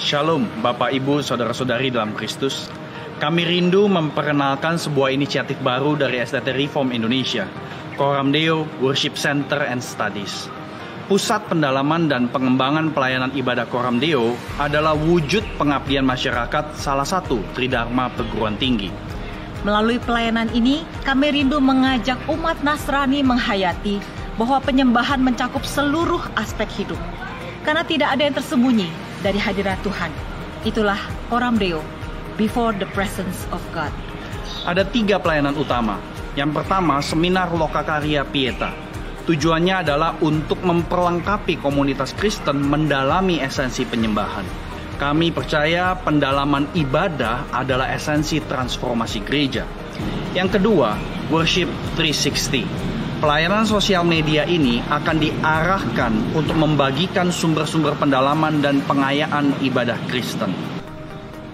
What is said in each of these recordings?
Shalom, Bapak Ibu, Saudara-saudari dalam Kristus. Kami rindu memperkenalkan sebuah inisiatif baru dari SDT Reform Indonesia, Coram Deo Worship Center and Studies. Pusat pendalaman dan pengembangan pelayanan ibadah Coram Deo adalah wujud pengabdian masyarakat salah satu Tridharma perguruan tinggi. Melalui pelayanan ini, kami rindu mengajak umat Nasrani menghayati bahwa penyembahan mencakup seluruh aspek hidup. Karena tidak ada yang tersembunyi dari hadirat Tuhan. Itulah Coram Deo, Before the Presence of God. Ada 3 pelayanan utama. Yang pertama, seminar Lokakarya Pieta. Tujuannya adalah untuk memperlengkapi komunitas Kristen mendalami esensi penyembahan. Kami percaya pendalaman ibadah adalah esensi transformasi gereja. Yang kedua, Worship 360. Pelayanan sosial media ini akan diarahkan untuk membagikan sumber-sumber pendalaman dan pengayaan ibadah Kristen.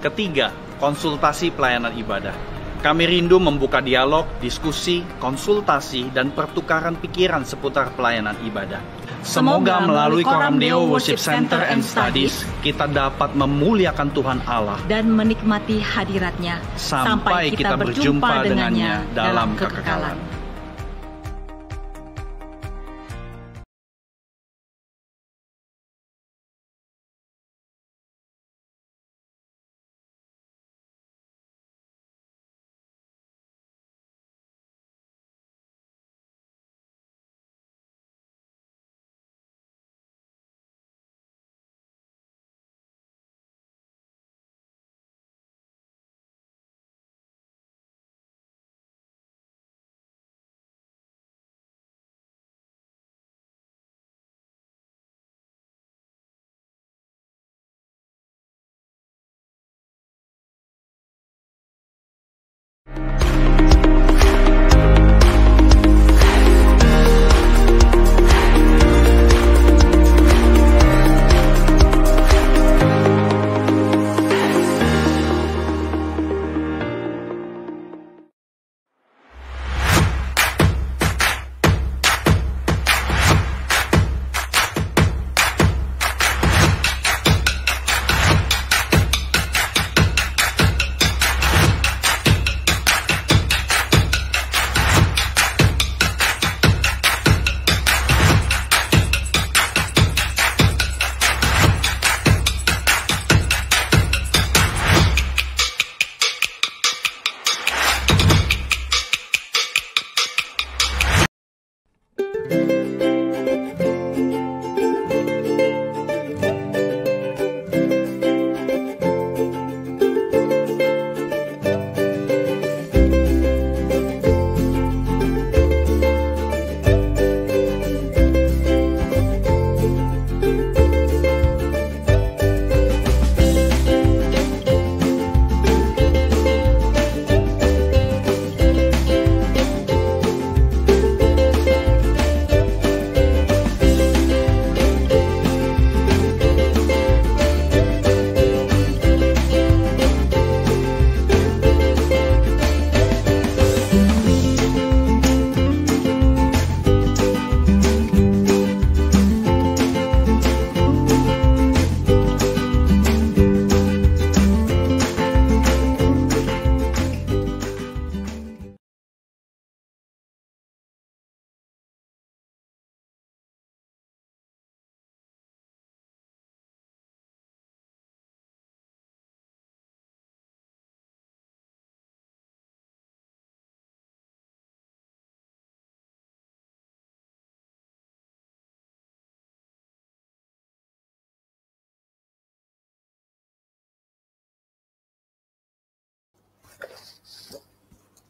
Ketiga, konsultasi pelayanan ibadah. Kami rindu membuka dialog, diskusi, konsultasi, dan pertukaran pikiran seputar pelayanan ibadah. Semoga melalui Coram Deo Worship Center and Studies, kita dapat memuliakan Tuhan Allah dan menikmati hadiratnya sampai kita berjumpa dengannya dalam kekekalan.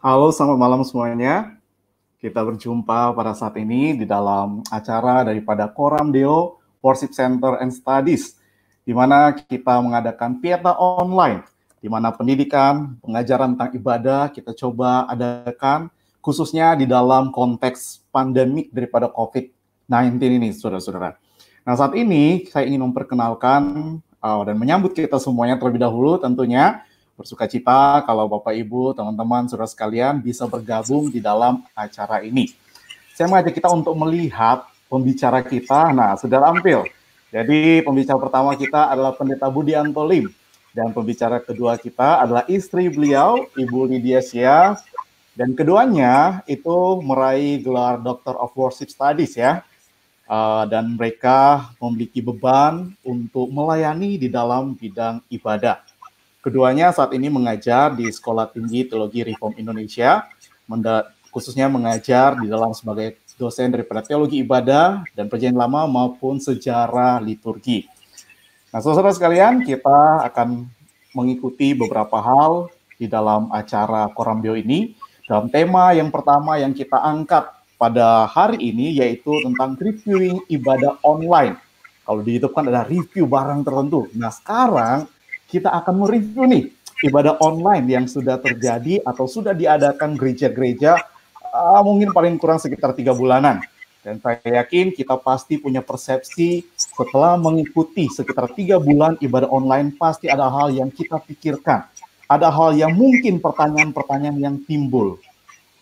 Halo, selamat malam semuanya. Kita berjumpa pada saat ini di dalam acara daripada Coram Deo Worship Center and Studies, di mana kita mengadakan Pieta online, di mana pendidikan, pengajaran tentang ibadah kita coba adakan, khususnya di dalam konteks pandemik daripada COVID-19 ini, saudara-saudara. Nah, saat ini saya ingin memperkenalkan dan menyambut kita semuanya terlebih dahulu tentunya. Bersuka cita kalau Bapak Ibu, teman-teman, saudara sekalian bisa bergabung di dalam acara ini. Saya mengajak kita untuk melihat pembicara kita. Nah, sudah tampil. Jadi pembicara pertama kita adalah Pendeta Budianto Lim. Dan pembicara kedua kita adalah istri beliau, Ibu Lydia Sia. Dan keduanya itu meraih gelar Doctor of Worship Studies ya. Dan mereka memiliki beban untuk melayani di dalam bidang ibadah. Keduanya saat ini mengajar di Sekolah Tinggi Teologi Reform Indonesia, khususnya mengajar di dalam sebagai dosen daripada teologi ibadah dan perjanjian lama maupun sejarah liturgi. Nah, saudara sekalian, kita akan mengikuti beberapa hal di dalam acara Korambio ini. Dalam tema yang pertama yang kita angkat pada hari ini yaitu tentang reviewing ibadah online. Kalau di YouTube kan ada review barang tertentu. Nah, sekarang kita akan mereview nih ibadah online yang sudah terjadi atau sudah diadakan gereja-gereja mungkin paling kurang sekitar 3 bulanan. Dan saya yakin kita pasti punya persepsi setelah mengikuti sekitar 3 bulan ibadah online, pasti ada hal yang kita pikirkan. Ada hal yang mungkin pertanyaan-pertanyaan yang timbul.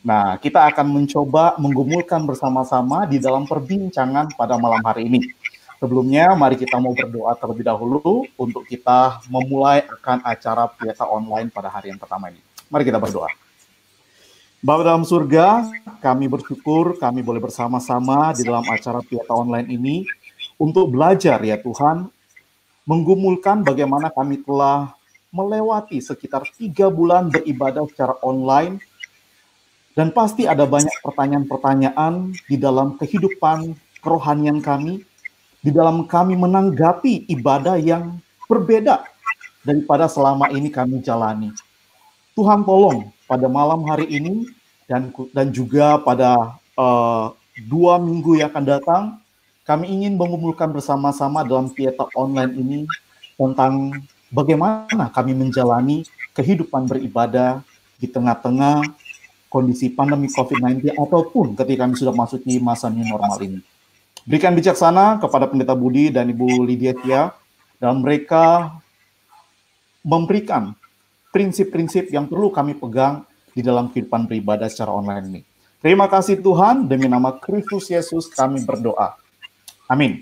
Nah, kita akan mencoba menggumulkan bersama-sama di dalam perbincangan pada malam hari ini. Sebelumnya, mari kita mau berdoa terlebih dahulu untuk kita memulai akan acara Pieta Online pada hari yang pertama ini. Mari kita berdoa. Bapa dalam surga, kami bersyukur kami boleh bersama-sama di dalam acara Pieta Online ini untuk belajar ya Tuhan, menggumulkan bagaimana kami telah melewati sekitar 3 bulan beribadah secara online. Dan pasti ada banyak pertanyaan-pertanyaan di dalam kehidupan kerohanian kami, di dalam kami menanggapi ibadah yang berbeda daripada selama ini kami jalani. Tuhan tolong pada malam hari ini dan juga pada 2 minggu yang akan datang, kami ingin mengumpulkan bersama-sama dalam Pieta Online ini tentang bagaimana kami menjalani kehidupan beribadah di tengah-tengah kondisi pandemi COVID-19 ataupun ketika kami sudah masuk di masa new normal ini. Berikan bijaksana kepada Pendeta Budi dan Ibu Lydia Tia, dan mereka memberikan prinsip-prinsip yang perlu kami pegang di dalam kehidupan beribadah secara online ini. Terima kasih Tuhan, demi nama Kristus Yesus kami berdoa. Amin.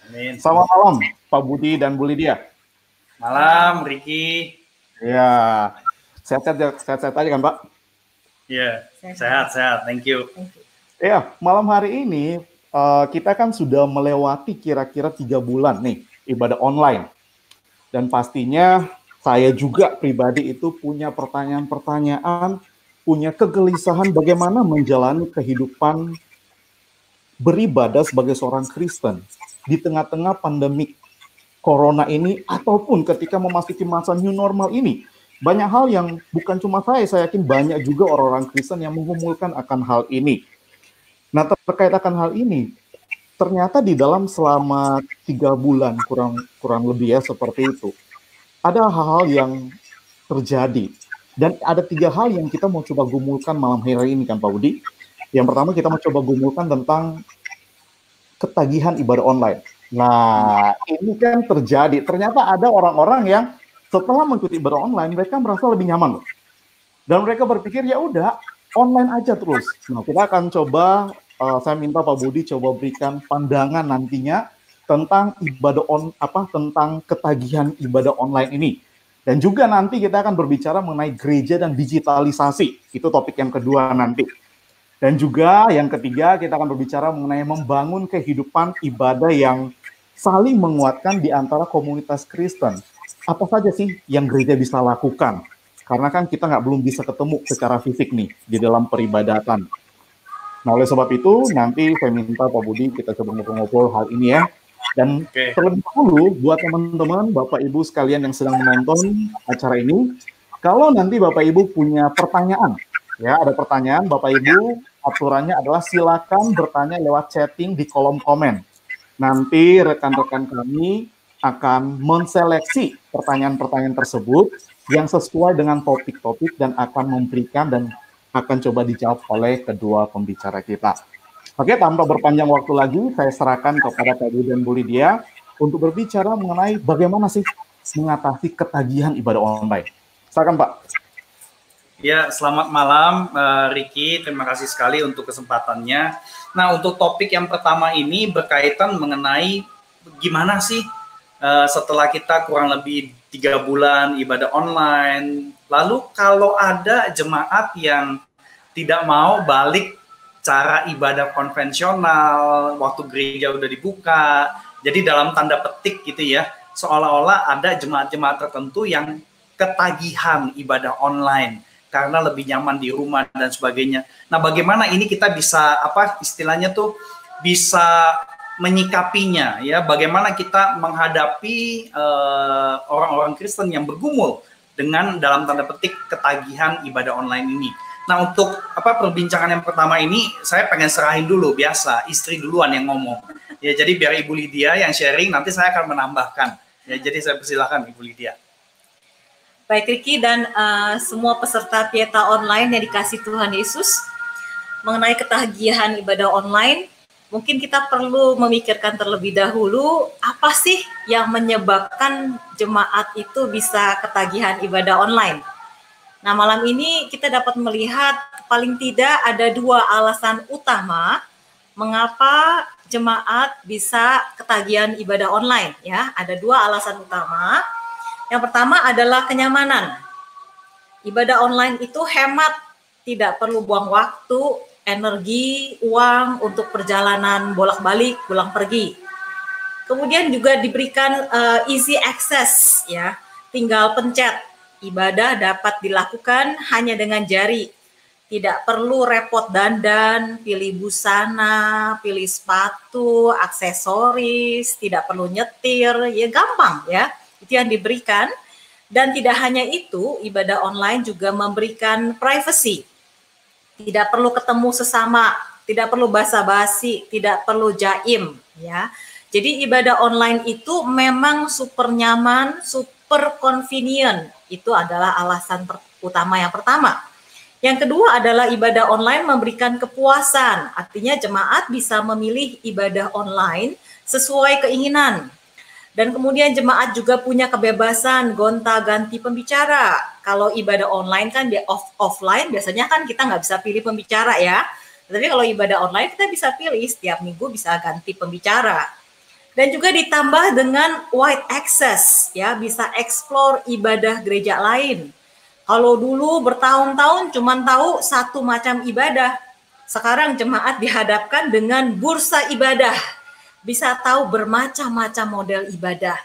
Amin. Selamat malam Pak Budi dan Bu Lydia. Malam, Ricky. Ya, sehat-sehat aja kan Pak? Ya, sehat. Thank you. Ya, malam hari ini kita kan sudah melewati kira-kira 3 bulan nih ibadah online. Dan pastinya saya juga pribadi itu punya pertanyaan-pertanyaan, punya kegelisahan bagaimana menjalani kehidupan beribadah sebagai seorang Kristen di tengah-tengah pandemi Corona ini ataupun ketika memasuki masa new normal ini. Banyak hal yang bukan cuma saya yakin banyak juga orang-orang Kristen yang mengumpulkan akan hal ini. Nah, terkait akan hal ini, ternyata di dalam selama 3 bulan kurang lebih ya seperti itu, ada hal-hal yang terjadi. Dan ada 3 hal yang kita mau coba gumulkan malam hari ini kan Pak Budi. Yang pertama kita mau coba gumulkan tentang ketagihan ibadah online. Nah, ini kan terjadi. Ternyata ada orang-orang yang setelah mengikuti ibadah online, mereka merasa lebih nyaman loh. Dan mereka berpikir, ya udah, online aja terus. Nah, kita akan coba, saya minta Pak Budi coba berikan pandangan nantinya tentang tentang ketagihan ibadah online ini. Dan juga nanti kita akan berbicara mengenai gereja dan digitalisasi. Itu topik yang kedua nanti. Dan juga yang ketiga, kita akan berbicara mengenai membangun kehidupan ibadah yang saling menguatkan di antara komunitas Kristen. Apa saja sih yang gereja bisa lakukan? Karena kan kita belum bisa ketemu secara fisik nih di dalam peribadatan. Nah, oleh sebab itu, nanti saya minta Pak Budi kita coba ngobrol-ngobrol hal ini ya. Dan terlebih dahulu, buat teman-teman, Bapak Ibu sekalian yang sedang menonton acara ini, kalau nanti Bapak Ibu punya pertanyaan, ya ada pertanyaan, Bapak Ibu, aturannya adalah silakan bertanya lewat chatting di kolom komen. Nanti rekan-rekan kami akan menseleksi pertanyaan-pertanyaan tersebut yang sesuai dengan topik-topik dan akan memberikan dan akan coba dijawab oleh kedua pembicara kita. Oke, tanpa berpanjang waktu lagi, saya serahkan kepada Pak Budi dan Bu Lydia untuk berbicara mengenai bagaimana sih mengatasi ketagihan ibadah online. Silakan Pak. Ya, selamat malam Ricky, terima kasih sekali untuk kesempatannya. Nah, untuk topik yang pertama ini berkaitan mengenai gimana sih setelah kita kurang lebih 3 bulan ibadah online, lalu kalau ada jemaat yang tidak mau balik cara ibadah konvensional waktu gereja udah dibuka, jadi dalam tanda petik gitu ya, seolah-olah ada jemaat-jemaat tertentu yang ketagihan ibadah online karena lebih nyaman di rumah dan sebagainya. Nah, bagaimana ini kita bisa istilahnya tuh bisa menyikapinya ya, bagaimana kita menghadapi orang-orang Kristen yang bergumul dengan dalam tanda petik ketagihan ibadah online ini. Nah, untuk perbincangan yang pertama ini saya pengen serahin dulu, biasa istri duluan yang ngomong ya, jadi biar Ibu Lydia yang sharing, nanti saya akan menambahkan ya, jadi saya persilakan Ibu Lydia. Baik Ricky dan semua peserta Pieta Online yang dikasih Tuhan Yesus, mengenai ketagihan ibadah online, mungkin kita perlu memikirkan terlebih dahulu apa sih yang menyebabkan jemaat itu bisa ketagihan ibadah online. Nah, malam ini kita dapat melihat paling tidak ada 2 alasan utama mengapa jemaat bisa ketagihan ibadah online ya. Ada 2 alasan utama. Yang pertama adalah kenyamanan. Ibadah online itu hemat, tidak perlu buang waktu, energi, uang untuk perjalanan bolak-balik, pulang pergi. Kemudian juga diberikan easy access ya, tinggal pencet. Ibadah dapat dilakukan hanya dengan jari. Tidak perlu repot dandan, pilih busana, pilih sepatu, aksesoris, tidak perlu nyetir, ya gampang ya. Itu yang diberikan. Dan tidak hanya itu, ibadah online juga memberikan privacy. Tidak perlu ketemu sesama, tidak perlu basa-basi, tidak perlu jaim ya. Jadi ibadah online itu memang super nyaman, super convenient. Itu adalah alasan utama yang pertama. Yang kedua adalah ibadah online memberikan kepuasan. Artinya jemaat bisa memilih ibadah online sesuai keinginan. Dan kemudian jemaat juga punya kebebasan gonta-ganti pembicara. Kalau ibadah online kan offline biasanya kan kita nggak bisa pilih pembicara ya. Tapi kalau ibadah online kita bisa pilih, setiap minggu bisa ganti pembicara. Dan juga ditambah dengan wide access ya, bisa explore ibadah gereja lain. Kalau dulu bertahun-tahun cuma tahu satu macam ibadah, sekarang jemaat dihadapkan dengan bursa ibadah. Bisa tahu bermacam-macam model ibadah.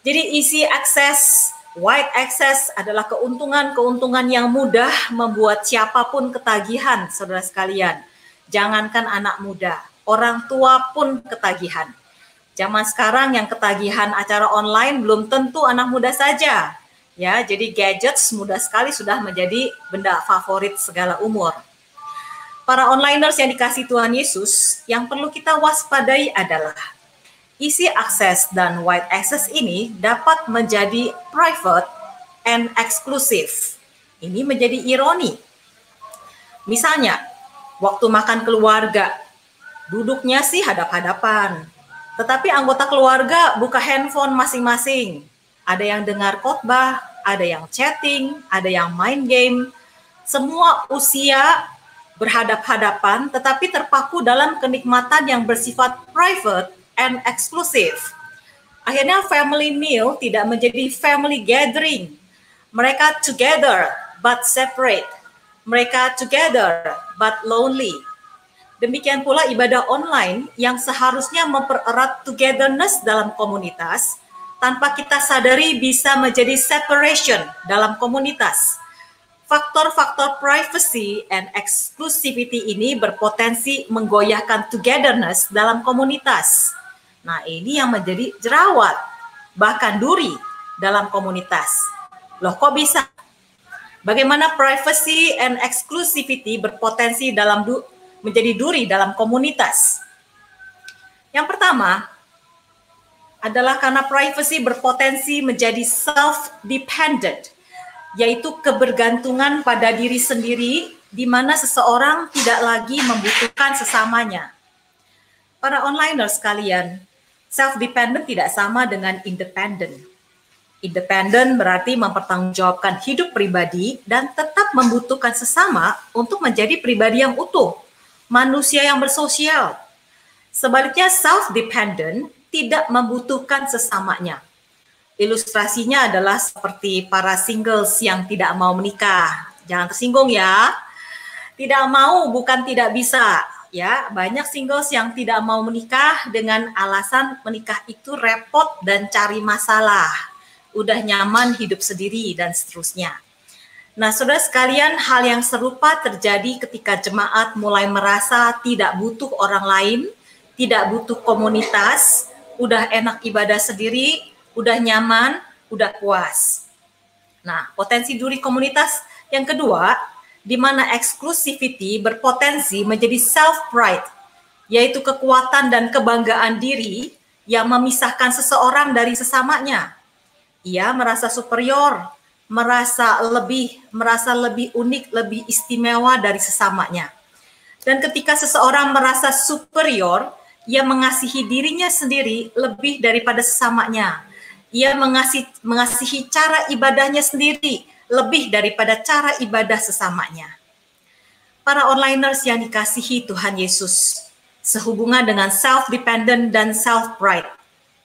Jadi easy access, wide access adalah keuntungan-keuntungan yang mudah membuat siapapun ketagihan, saudara sekalian. Jangankan anak muda, orang tua pun ketagihan. Zaman sekarang yang ketagihan acara online belum tentu anak muda saja. Ya, jadi gadgets mudah sekali sudah menjadi benda favorit segala umur. Para onliners yang dikasih Tuhan Yesus, yang perlu kita waspadai adalah easy access dan wide access ini dapat menjadi private and exclusive. Ini menjadi ironi. Misalnya, waktu makan keluarga, duduknya sih hadap-hadapan. Tetapi anggota keluarga buka handphone masing-masing. Ada yang dengar khotbah, ada yang chatting, ada yang main game. Semua usia berhadap-hadapan, tetapi terpaku dalam kenikmatan yang bersifat private and exclusive. Akhirnya family meal tidak menjadi family gathering. Mereka together but separate. Mereka together but lonely. Demikian pula ibadah online yang seharusnya mempererat togetherness dalam komunitas, tanpa kita sadari bisa menjadi separation dalam komunitas. Faktor-faktor privacy and exclusivity ini berpotensi menggoyahkan togetherness dalam komunitas. Nah, ini yang menjadi jerawat, bahkan duri dalam komunitas. Loh, kok bisa? Bagaimana privacy and exclusivity berpotensi menjadi duri dalam komunitas? Yang pertama adalah karena privacy berpotensi menjadi self-dependent, yaitu kebergantungan pada diri sendiri di mana seseorang tidak lagi membutuhkan sesamanya. Para onliners sekalian, self-dependent tidak sama dengan independent. Independent berarti mempertanggungjawabkan hidup pribadi dan tetap membutuhkan sesama untuk menjadi pribadi yang utuh, manusia yang bersosial. Sebaliknya self-dependent tidak membutuhkan sesamanya. Ilustrasinya adalah seperti para singles yang tidak mau menikah. Jangan tersinggung ya. Tidak mau bukan tidak bisa. Ya, banyak singles yang tidak mau menikah dengan alasan menikah itu repot dan cari masalah. Udah nyaman hidup sendiri dan seterusnya. Nah, saudara sekalian, hal yang serupa terjadi ketika jemaat mulai merasa tidak butuh orang lain, tidak butuh komunitas, udah enak ibadah sendiri, udah nyaman, udah puas. Nah, potensi duri komunitas yang kedua, di mana exclusivity berpotensi menjadi self-pride, yaitu kekuatan dan kebanggaan diri yang memisahkan seseorang dari sesamanya. Ia merasa superior, merasa lebih unik, lebih istimewa dari sesamanya. Dan ketika seseorang merasa superior, ia mengasihi dirinya sendiri lebih daripada sesamanya. Ia mengasihi cara ibadahnya sendiri lebih daripada cara ibadah sesamanya. Para onliners yang dikasihi Tuhan Yesus, sehubungan dengan self-dependent dan self-pride,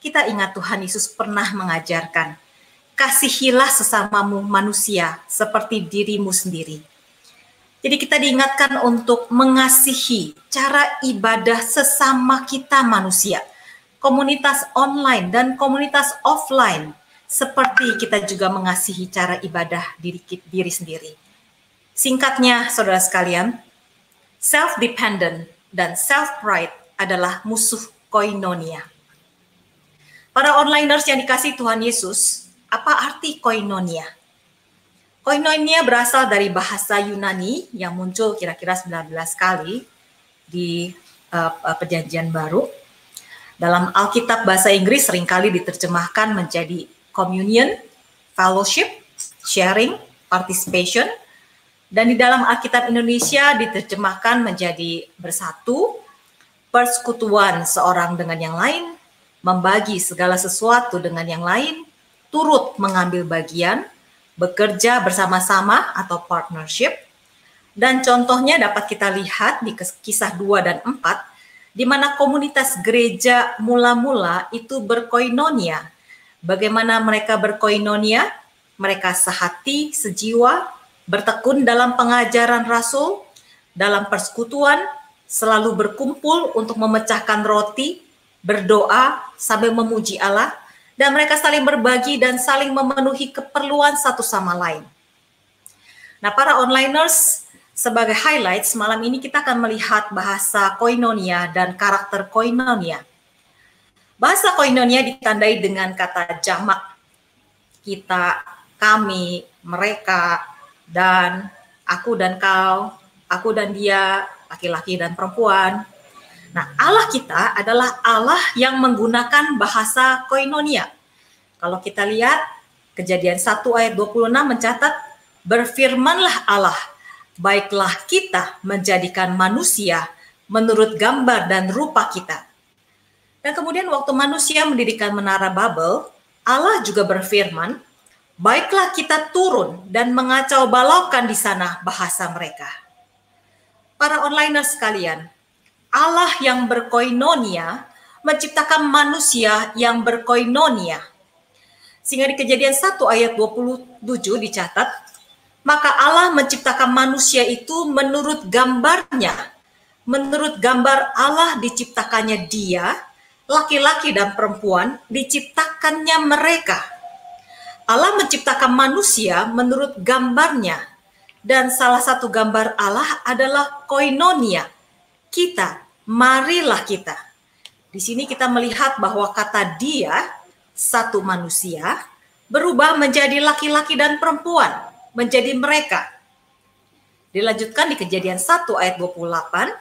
kita ingat Tuhan Yesus pernah mengajarkan, kasihilah sesamamu manusia seperti dirimu sendiri. Jadi kita diingatkan untuk mengasihi cara ibadah sesama kita manusia, komunitas online dan komunitas offline, seperti kita juga mengasihi cara ibadah diri sendiri. Singkatnya, saudara sekalian, self-dependent dan self-pride adalah musuh koinonia. Para onliners yang dikasihi Tuhan Yesus, apa arti koinonia? Koinonia berasal dari bahasa Yunani yang muncul kira-kira 19 kali di Perjanjian Baru. Dalam Alkitab bahasa Inggris seringkali diterjemahkan menjadi communion, fellowship, sharing, participation. Dan di dalam Alkitab Indonesia diterjemahkan menjadi bersatu, persekutuan seorang dengan yang lain, membagi segala sesuatu dengan yang lain, turut mengambil bagian, bekerja bersama-sama atau partnership. Dan contohnya dapat kita lihat di kisah 2 dan 4, di mana komunitas gereja mula-mula itu berkoinonia. Bagaimana mereka berkoinonia? Mereka sehati, sejiwa, bertekun dalam pengajaran Rasul, dalam persekutuan, selalu berkumpul untuk memecahkan roti, berdoa sambil memuji Allah, dan mereka saling berbagi dan saling memenuhi keperluan satu sama lain. Nah, para onliners, sebagai highlights, malam ini kita akan melihat bahasa koinonia dan karakter koinonia. Bahasa koinonia ditandai dengan kata jamak. Kita, kami, mereka, dan aku dan kau, aku dan dia, laki-laki dan perempuan. Nah, Allah kita adalah Allah yang menggunakan bahasa koinonia. Kalau kita lihat, Kejadian 1 ayat 26 mencatat, berfirmanlah Allah, baiklah kita menjadikan manusia menurut gambar dan rupa kita. Dan kemudian waktu manusia mendirikan menara Babel, Allah juga berfirman, baiklah kita turun dan mengacau balaukan di sana bahasa mereka. Para onliners sekalian, Allah yang berkoinonia menciptakan manusia yang berkoinonia. Sehingga di Kejadian 1 ayat 27 dicatat, maka Allah menciptakan manusia itu menurut gambarnya. Menurut gambar Allah diciptakannya dia, laki-laki dan perempuan diciptakannya mereka. Allah menciptakan manusia menurut gambarnya. Dan salah satu gambar Allah adalah koinonia. Kita, marilah kita. Di sini kita melihat bahwa kata dia, satu manusia, berubah menjadi laki-laki dan perempuan, menjadi mereka. Dilanjutkan di Kejadian 1 ayat 28,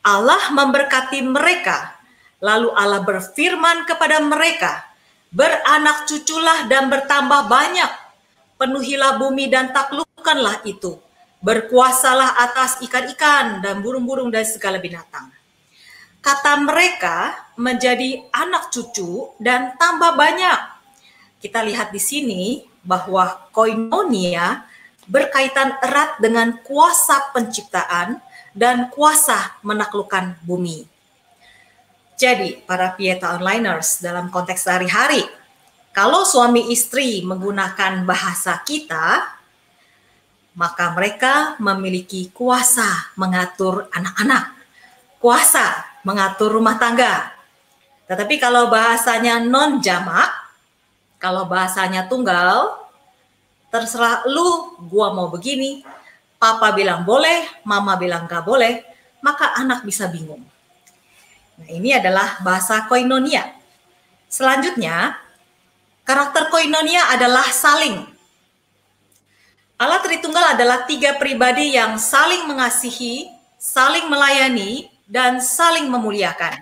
Allah memberkati mereka, lalu Allah berfirman kepada mereka, beranak cuculah dan bertambah banyak, penuhilah bumi dan taklukkanlah itu. Berkuasalah atas ikan-ikan dan burung-burung dan segala binatang. Kata mereka menjadi anak cucu dan tambah banyak. Kita lihat di sini bahwa koinonia berkaitan erat dengan kuasa penciptaan dan kuasa menaklukkan bumi. Jadi, para Pieta Onliners dalam konteks sehari-hari, kalau suami istri menggunakan bahasa kita, maka mereka memiliki kuasa mengatur anak-anak, kuasa mengatur rumah tangga. Tetapi kalau bahasanya non-jamak, kalau bahasanya tunggal, terserah lu, gua mau begini, papa bilang boleh, mama bilang gak boleh, maka anak bisa bingung. Nah, ini adalah bahasa koinonia. Selanjutnya, karakter koinonia adalah saling. Allah Tritunggal adalah 3 pribadi yang saling mengasihi, saling melayani, dan saling memuliakan.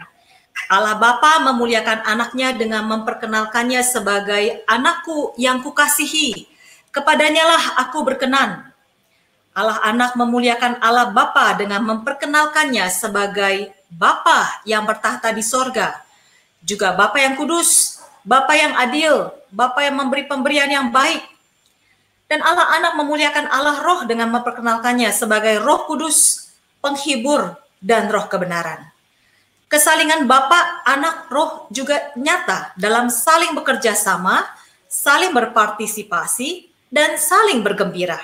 Allah Bapa memuliakan anaknya dengan memperkenalkannya sebagai anakku yang kukasihi. Kepadanyalah aku berkenan. Allah Anak memuliakan Allah Bapa dengan memperkenalkannya sebagai Bapa yang bertahta di sorga. Juga Bapa yang kudus, Bapa yang adil, Bapa yang memberi pemberian yang baik. Dan Allah Anak memuliakan Allah Roh dengan memperkenalkannya sebagai Roh Kudus, penghibur, dan Roh kebenaran. Kesalingan Bapa, Anak, Roh juga nyata dalam saling bekerja sama, saling berpartisipasi, dan saling bergembira.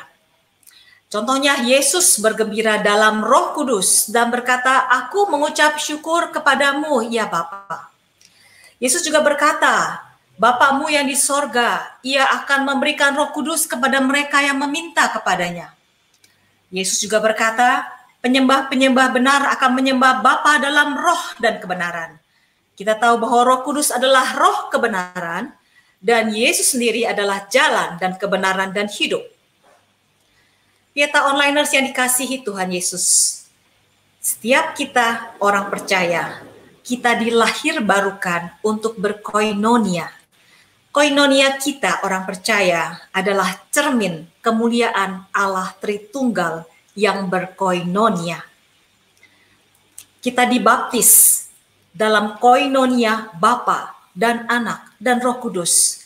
Contohnya Yesus bergembira dalam Roh Kudus dan berkata, "Aku mengucap syukur kepadamu, ya Bapa." Yesus juga berkata, "Bapamu yang di sorga, ia akan memberikan Roh Kudus kepada mereka yang meminta kepadanya." Yesus juga berkata, penyembah-penyembah benar akan menyembah Bapa dalam roh dan kebenaran. Kita tahu bahwa Roh Kudus adalah roh kebenaran, dan Yesus sendiri adalah jalan dan kebenaran dan hidup. Pieta Onliners yang dikasihi Tuhan Yesus, setiap kita orang percaya, kita dilahirbarukan untuk berkoinonia. Koinonia kita orang percaya adalah cermin kemuliaan Allah Tritunggal yang berkoinonia. Kita dibaptis dalam koinonia Bapa dan Anak dan Roh Kudus.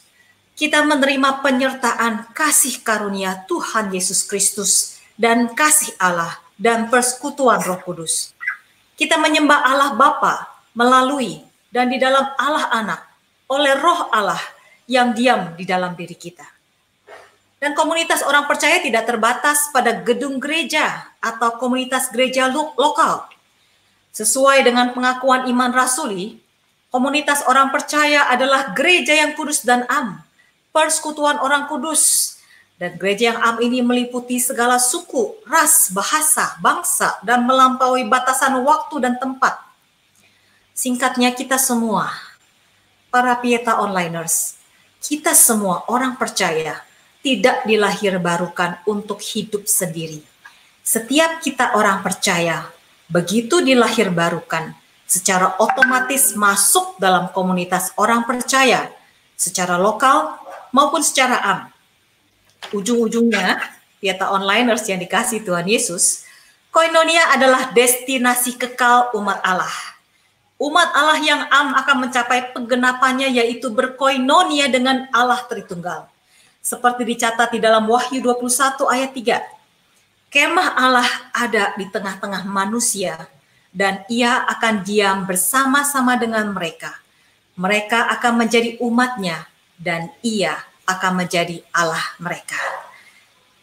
Kita menerima penyertaan kasih karunia Tuhan Yesus Kristus dan kasih Allah dan persekutuan Roh Kudus. Kita menyembah Allah Bapa melalui dan di dalam Allah Anak oleh Roh Allah yang diam di dalam diri kita. Dan komunitas orang percaya tidak terbatas pada gedung gereja atau komunitas gereja lokal. Sesuai dengan pengakuan iman rasuli, komunitas orang percaya adalah gereja yang kudus dan am, persekutuan orang kudus. Dan gereja yang am ini meliputi segala suku, ras, bahasa, bangsa, dan melampaui batasan waktu dan tempat. Singkatnya, kita semua, para Pieta Onliners, kita semua orang percaya tidak dilahirbarukan untuk hidup sendiri. Setiap kita orang percaya, begitu dilahirbarukan, secara otomatis masuk dalam komunitas orang percaya, secara lokal maupun secara am. Ujung-ujungnya, Pieta Onliners yang dikasih Tuhan Yesus, koinonia adalah destinasi kekal umat Allah. Umat Allah yang am akan mencapai penggenapannya, yaitu berkoinonia dengan Allah Tritunggal. Seperti dicatat di dalam Wahyu 21 ayat 3. Kemah Allah ada di tengah-tengah manusia, dan ia akan diam bersama-sama dengan mereka. Mereka akan menjadi umatnya, dan ia akan menjadi Allah mereka.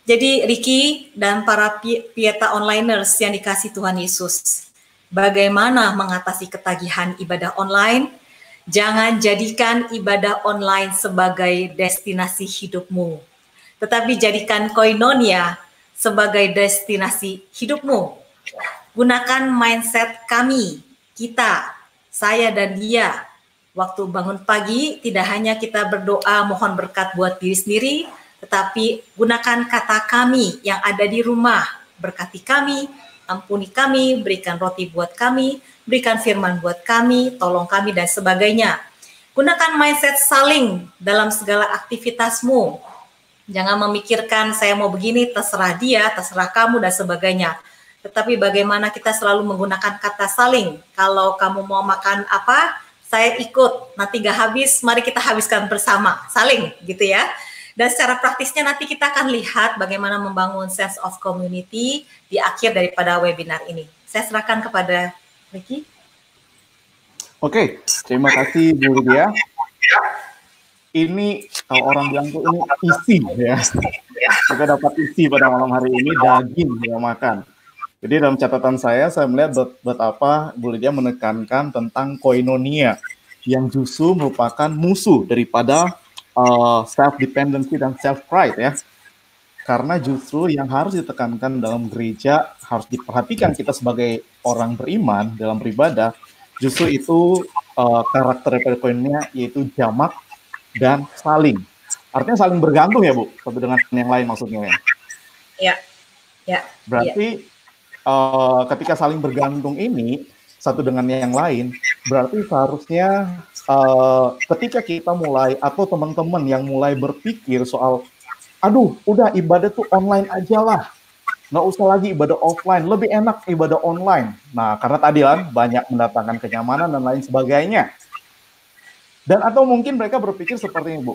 Jadi Ricky dan para Pieta Onliners yang dikasih Tuhan Yesus, bagaimana mengatasi ketagihan ibadah online? Jangan jadikan ibadah online sebagai destinasi hidupmu, tetapi jadikan koinonia sebagai destinasi hidupmu. Gunakan mindset kami, kita, saya dan dia. Waktu bangun pagi, tidak hanya kita berdoa mohon berkat buat diri sendiri, tetapi gunakan kata kami yang ada di rumah. Berkati kami, ampuni kami, berikan roti buat kami, berikan firman buat kami, tolong kami, dan sebagainya. Gunakan mindset saling dalam segala aktivitasmu. Jangan memikirkan saya mau begini, terserah dia, terserah kamu, dan sebagainya. Tetapi bagaimana kita selalu menggunakan kata saling. Kalau kamu mau makan apa, saya ikut. Nanti gak habis, mari kita habiskan bersama. Saling, gitu ya. Dan secara praktisnya nanti kita akan lihat bagaimana membangun sense of community di akhir daripada webinar ini. Saya serahkan kepada Ricky. Oke, terima kasih Bu Lydia. Ini kalau orang bilang tuh ini isi ya. Kita dapat isi pada malam hari ini, daging yang makan. Jadi dalam catatan saya melihat betapa Bu Lydia menekankan tentang koinonia yang justru merupakan musuh daripada self-dependency dan self-pride ya. Karena justru yang harus ditekankan dalam gereja, harus diperhatikan kita sebagai orang beriman dalam beribadah, justru itu karakter daripada koinonia yaitu jamak dan saling. Artinya saling bergantung ya Bu, satu dengan yang lain maksudnya ya. Ya, ya. Berarti ketika saling bergantung ini satu dengan yang lain, berarti seharusnya ketika kita mulai atau teman-teman yang mulai berpikir soal, aduh, udah ibadah tuh online aja lah, nggak usah lagi ibadah offline, lebih enak ibadah online. Nah, karena tadi kan banyak mendatangkan kenyamanan dan lain sebagainya. Dan atau mungkin mereka berpikir seperti ini, Bu.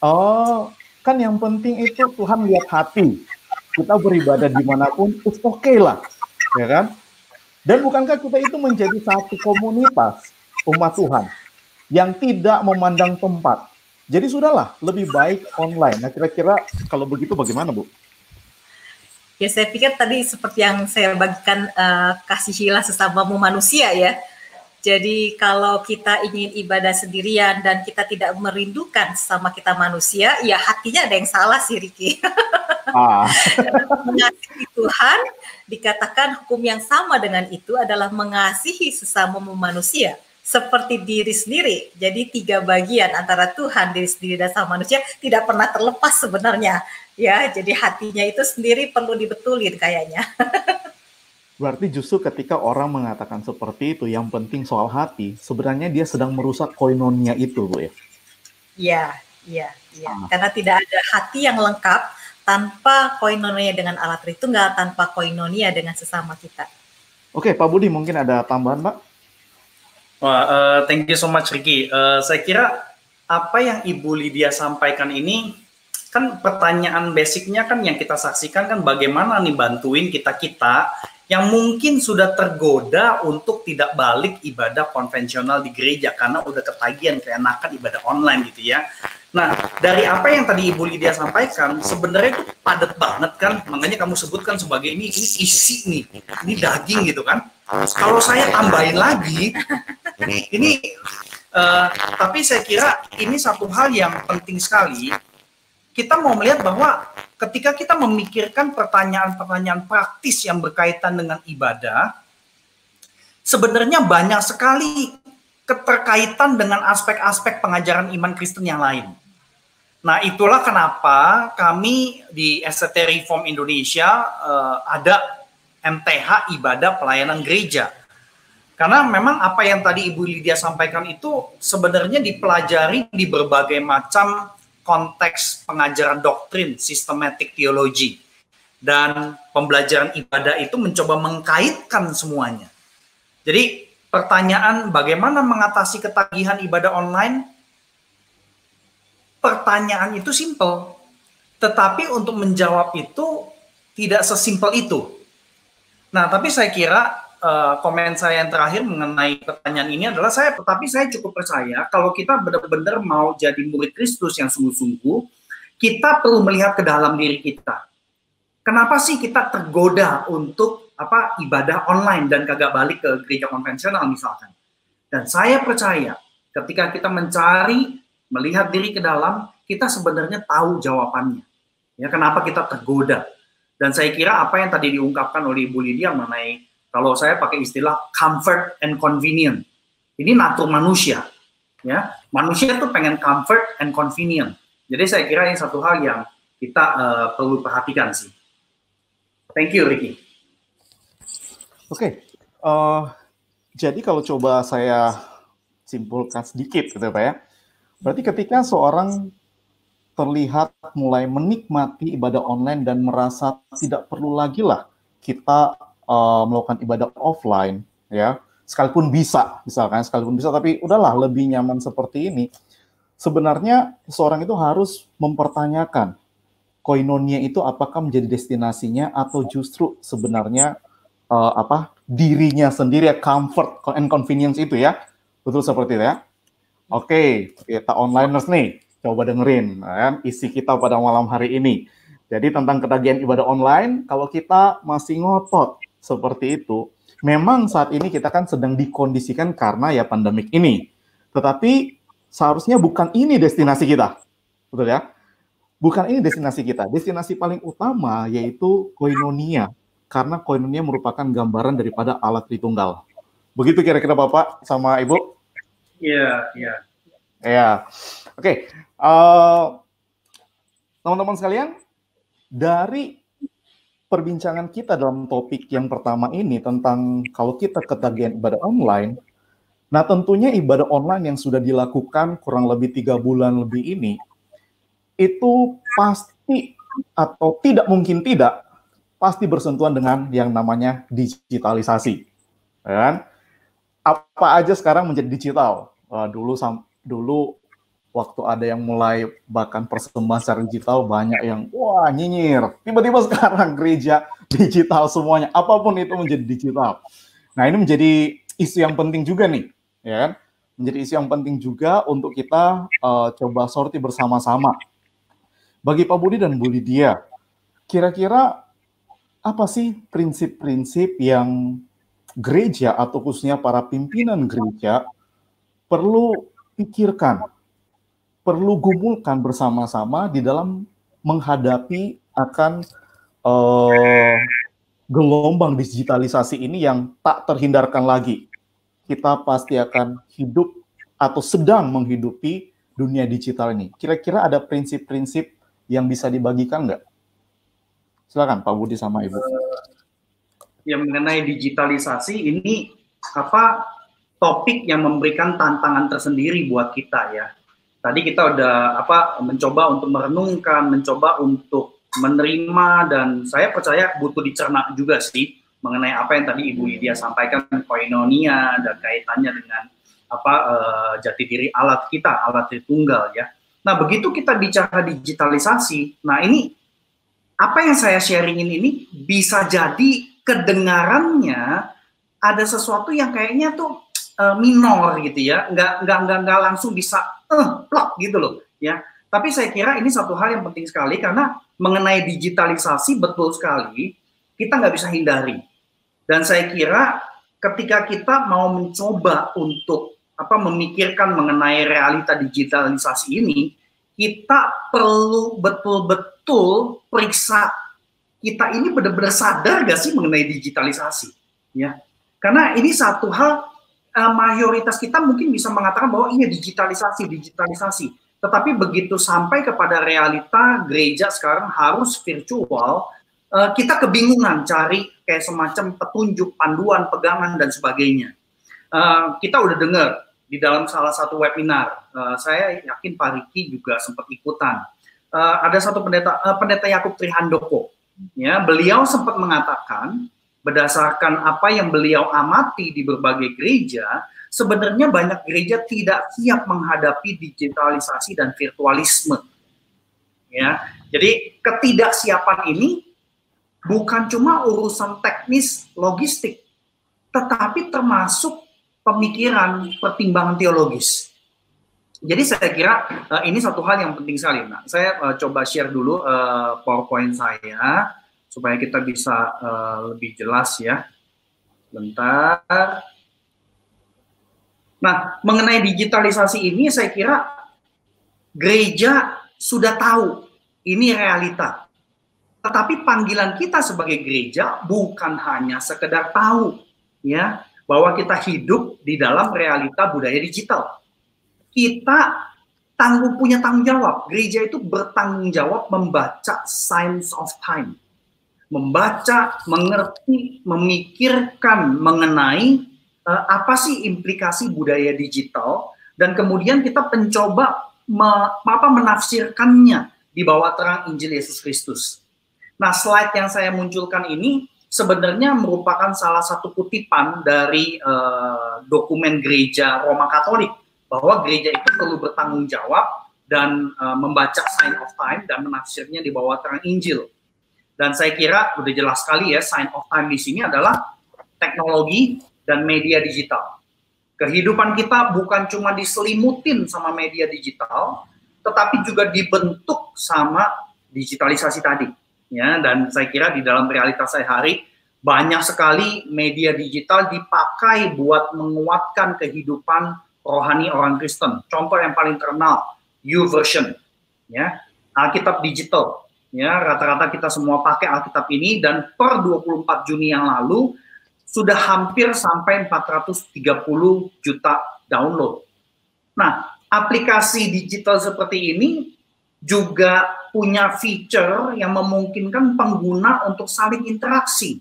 Oh, kan yang penting itu Tuhan lihat hati. Kita beribadah dimanapun, it's okay lah, ya kan? Dan bukankah kita itu menjadi satu komunitas umat Tuhan yang tidak memandang tempat? Jadi sudahlah, lebih baik online. Nah, kira-kira kalau begitu bagaimana, Bu? Ya, saya pikir tadi seperti yang saya bagikan, kasihilah sesamamu manusia ya. Jadi kalau kita ingin ibadah sendirian dan kita tidak merindukan sama kita manusia, ya hatinya ada yang salah sih, Ricky. Mengasihi Tuhan, dikatakan hukum yang sama dengan itu adalah mengasihi sesamamu manusia seperti diri sendiri. Jadi 3 bagian antara Tuhan, diri sendiri, dan sama manusia tidak pernah terlepas sebenarnya. Ya, jadi hatinya itu sendiri perlu dibetulin kayaknya. Berarti justru ketika orang mengatakan seperti itu, yang penting soal hati, sebenarnya dia sedang merusak koinonia itu, Bu ya? Iya. Karena tidak ada hati yang lengkap tanpa koinonia dengan Allah Tritunggal, tanpa koinonia dengan sesama kita. Oke, Pak Budi, mungkin ada tambahan, Pak? Wah, thank you so much, Ricky. Saya kira apa yang Ibu Lydia sampaikan ini, kan pertanyaan basicnya kan yang kita saksikan kan bagaimana nih bantuin kita-kita yang mungkin sudah tergoda untuk tidak balik ibadah konvensional di gereja karena udah ketagihan keenakan ibadah online gitu ya. Nah, dari apa yang tadi Ibu Lydia sampaikan, sebenarnya itu padat banget kan, makanya kamu sebutkan sebagai ini isi nih, ini daging gitu kan. Kalau saya tambahin lagi, ini tapi saya kira ini satu hal yang penting sekali. Kita mau melihat bahwa ketika kita memikirkan pertanyaan-pertanyaan praktis yang berkaitan dengan ibadah, sebenarnya banyak sekali keterkaitan dengan aspek-aspek pengajaran iman Kristen yang lain. Nah, itulah kenapa kami di SCT Reform Indonesia ada MTH Ibadah Pelayanan Gereja. Karena memang apa yang tadi Ibu Lydia sampaikan itu sebenarnya dipelajari di berbagai macam konteks pengajaran doktrin, sistematik teologi. Dan pembelajaran ibadah itu mencoba mengkaitkan semuanya. Jadi pertanyaan bagaimana mengatasi ketagihan ibadah online? Pertanyaan itu simpel. Tetapi untuk menjawab itu tidak sesimpel itu. Nah, tapi saya kira komen saya yang terakhir mengenai pertanyaan ini adalah saya cukup percaya kalau kita benar-benar mau jadi murid Kristus yang sungguh-sungguh, kita perlu melihat ke dalam diri kita. Kenapa sih kita tergoda untuk ibadah online dan kagak balik ke gereja konvensional misalkan? Dan saya percaya ketika kita melihat diri ke dalam, kita sebenarnya tahu jawabannya. Ya, kenapa kita tergoda? Dan saya kira apa yang tadi diungkapkan oleh Ibu Lydia mengenai, kalau saya pakai istilah comfort and convenient. Ini natur manusia. Ya, manusia itu pengen comfort and convenient. Jadi saya kira ini satu hal yang kita perlu perhatikan sih. Thank you, Ricky. Oke, jadi kalau coba saya simpulkan sedikit gitu Pak ya. Berarti ketika seorang terlihat mulai menikmati ibadah online dan merasa tidak perlu lagi lah kita melakukan ibadah offline, ya, sekalipun bisa, tapi udahlah lebih nyaman seperti ini. Sebenarnya seorang itu harus mempertanyakan koinonia itu apakah menjadi destinasinya atau justru sebenarnya dirinya sendiri, comfort and convenience itu ya Betul seperti itu ya. Oke, kita onliners nih, coba dengerin kan isi kita pada malam hari ini. Jadi tentang ketagihan ibadah online, kalau kita masih ngotot seperti itu, memang saat ini kita kan sedang dikondisikan karena ya pandemik ini. Tetapi seharusnya bukan ini destinasi kita, betul ya? Bukan ini destinasi kita. Destinasi paling utama yaitu koinonia, karena koinonia merupakan gambaran daripada Allah Tritunggal. Begitu kira-kira Bapak sama Ibu? Iya, iya. Ya, oke. Teman-teman sekalian, dari perbincangan kita dalam topik yang pertama ini tentang kalau kita ketagihan ibadah online, nah tentunya ibadah online yang sudah dilakukan kurang lebih 3 bulan lebih ini, itu pasti atau tidak mungkin tidak, pasti bersentuhan dengan yang namanya digitalisasi. Kan? Apa aja sekarang menjadi digital? Dulu waktu ada yang mulai bahkan persembahan secara digital, banyak yang wah nyinyir. Tiba-tiba sekarang gereja digital semuanya, apapun itu menjadi digital. Nah ini menjadi isu yang penting juga nih, ya kan? Menjadi isu yang penting juga untuk kita coba sorti bersama-sama. Bagi Pak Budi dan Bu Lydia, kira-kira apa sih prinsip-prinsip yang gereja atau khususnya para pimpinan gereja perlu pikirkan, perlu gumulkan bersama-sama di dalam menghadapi akan gelombang digitalisasi ini yang tak terhindarkan lagi. Kita pasti akan hidup atau sedang menghidupi dunia digital ini. Kira-kira ada prinsip-prinsip yang bisa dibagikan nggak? Silakan Pak Budi sama Ibu. Yang mengenai digitalisasi ini topik yang memberikan tantangan tersendiri buat kita ya. Tadi kita udah mencoba untuk merenungkan, mencoba untuk menerima, dan saya percaya butuh dicerna juga sih mengenai apa yang tadi Ibu Lydia sampaikan, koinonia dan kaitannya dengan jati diri Allah kita, Allah Tritunggal ya. Nah, begitu kita bicara digitalisasi, nah ini apa yang saya sharingin ini bisa jadi kedengarannya ada sesuatu yang kayaknya tuh minor gitu ya, nggak langsung bisa plak gitu loh ya. Tapi saya kira ini satu hal yang penting sekali, karena mengenai digitalisasi betul sekali kita nggak bisa hindari. Dan saya kira ketika kita mau mencoba untuk memikirkan mengenai realita digitalisasi ini, kita perlu betul-betul periksa kita ini benar-benar sadar gak sih mengenai digitalisasi ya. Karena ini satu hal, mayoritas kita mungkin bisa mengatakan bahwa ini digitalisasi, tetapi begitu sampai kepada realita gereja sekarang harus virtual, kita kebingungan cari kayak semacam petunjuk, panduan, pegangan dan sebagainya. Kita udah dengar di dalam salah satu webinar, saya yakin Pak Riki juga sempat ikutan, ada satu pendeta Yakub Trihandoko ya, beliau sempat mengatakan berdasarkan apa yang beliau amati di berbagai gereja, sebenarnya banyak gereja tidak siap menghadapi digitalisasi dan virtualisme. Ya, jadi ketidaksiapan ini bukan cuma urusan teknis logistik, tetapi termasuk pemikiran, pertimbangan teologis. Jadi saya kira ini satu hal yang penting sekali. Nah, saya coba share dulu PowerPoint saya supaya kita bisa lebih jelas ya. Bentar. Nah, mengenai digitalisasi ini saya kira gereja sudah tahu ini realita. Tetapi panggilan kita sebagai gereja bukan hanya sekedar tahu ya bahwa kita hidup di dalam realita budaya digital. Kita punya tanggung jawab. Gereja itu bertanggung jawab membaca signs of time. Membaca, mengerti, memikirkan mengenai apa sih implikasi budaya digital, dan kemudian kita mencoba menafsirkannya di bawah terang Injil Yesus Kristus. Nah, slide yang saya munculkan ini sebenarnya merupakan salah satu kutipan dari dokumen gereja Roma Katolik, bahwa gereja itu perlu bertanggung jawab dan membaca sign of time dan menafsirnya di bawah terang Injil. Dan saya kira udah jelas sekali ya, sign of time di sini adalah teknologi dan media digital. Kehidupan kita bukan cuma diselimutin sama media digital, tetapi juga dibentuk sama digitalisasi tadi. Ya, dan saya kira di dalam realitas sehari-hari banyak sekali media digital dipakai buat menguatkan kehidupan rohani orang Kristen. Contoh yang paling terkenal, YouVersion, ya, Alkitab digital. Ya, rata-rata kita semua pakai Alkitab ini, dan per 24 Juni yang lalu sudah hampir sampai 430 juta download. Nah, aplikasi digital seperti ini juga punya feature yang memungkinkan pengguna untuk saling interaksi,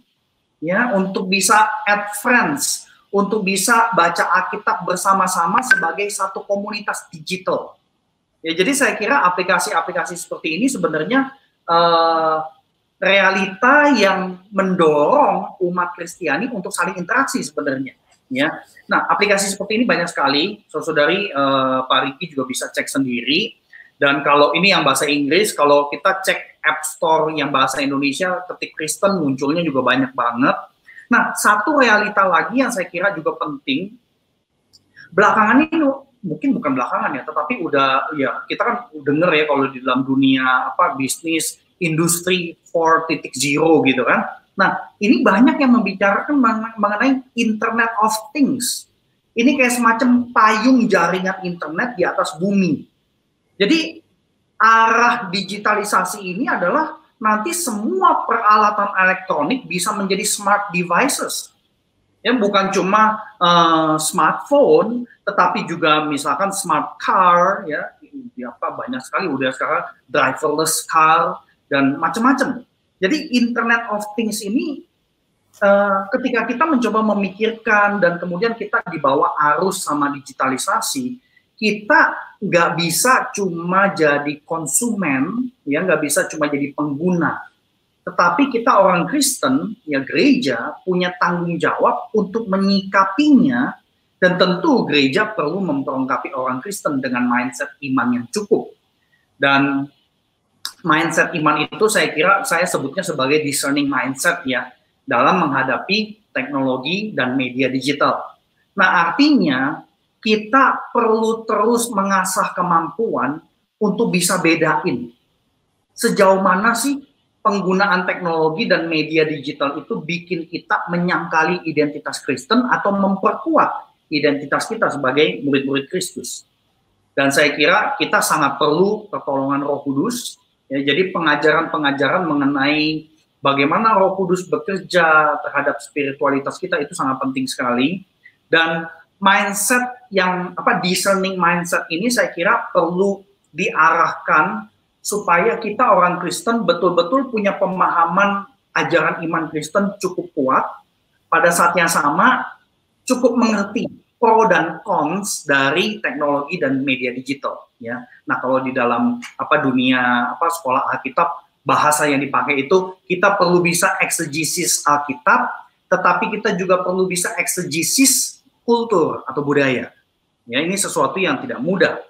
ya, untuk bisa add friends, untuk bisa baca Alkitab bersama-sama sebagai satu komunitas digital. Ya, jadi saya kira aplikasi-aplikasi seperti ini sebenarnya realita yang mendorong umat Kristiani untuk saling interaksi sebenarnya, ya. Nah, aplikasi seperti ini banyak sekali, saudari Pak Riki juga bisa cek sendiri. Dan kalau ini yang bahasa Inggris, kalau kita cek App Store yang bahasa Indonesia, ketik Kristen munculnya juga banyak banget. Nah, satu realita lagi yang saya kira juga penting, belakangan ini mungkin bukan belakangan ya, tetapi udah ya kita kan denger ya kalau di dalam dunia bisnis industri 4.0 gitu kan. Nah, ini banyak yang membicarakan mengenai Internet of Things. Ini kayak semacam payung jaringan internet di atas bumi. Jadi arah digitalisasi ini adalah nanti semua peralatan elektronik bisa menjadi smart devices. Ya, bukan cuma smartphone, tetapi juga misalkan smart car, ya, banyak sekali udah sekarang driverless car dan macam-macam. Jadi Internet of Things ini ketika kita mencoba memikirkan dan kemudian kita dibawa arus sama digitalisasi, kita nggak bisa cuma jadi konsumen, ya, nggak bisa cuma jadi pengguna. Tetapi kita orang Kristen, ya gereja, punya tanggung jawab untuk menyikapinya, dan tentu gereja perlu memperlengkapi orang Kristen dengan mindset iman yang cukup. Dan mindset iman itu saya kira saya sebutnya sebagai discerning mindset, ya, dalam menghadapi teknologi dan media digital. Nah, artinya kita perlu terus mengasah kemampuan untuk bisa bedain sejauh mana sih penggunaan teknologi dan media digital itu bikin kita menyangkali identitas Kristen atau memperkuat identitas kita sebagai murid-murid Kristus. Dan saya kira kita sangat perlu pertolongan Roh Kudus. Ya, jadi pengajaran-pengajaran mengenai bagaimana Roh Kudus bekerja terhadap spiritualitas kita itu sangat penting sekali. Dan mindset yang discerning mindset ini saya kira perlu diarahkan supaya kita orang Kristen betul-betul punya pemahaman ajaran iman Kristen cukup kuat, pada saat yang sama cukup mengerti pro dan cons dari teknologi dan media digital, ya. Nah, kalau di dalam dunia sekolah Alkitab, bahasa yang dipakai itu kita perlu bisa eksegesis Alkitab, tetapi kita juga perlu bisa eksegesis kultur atau budaya. Ya, ini sesuatu yang tidak mudah.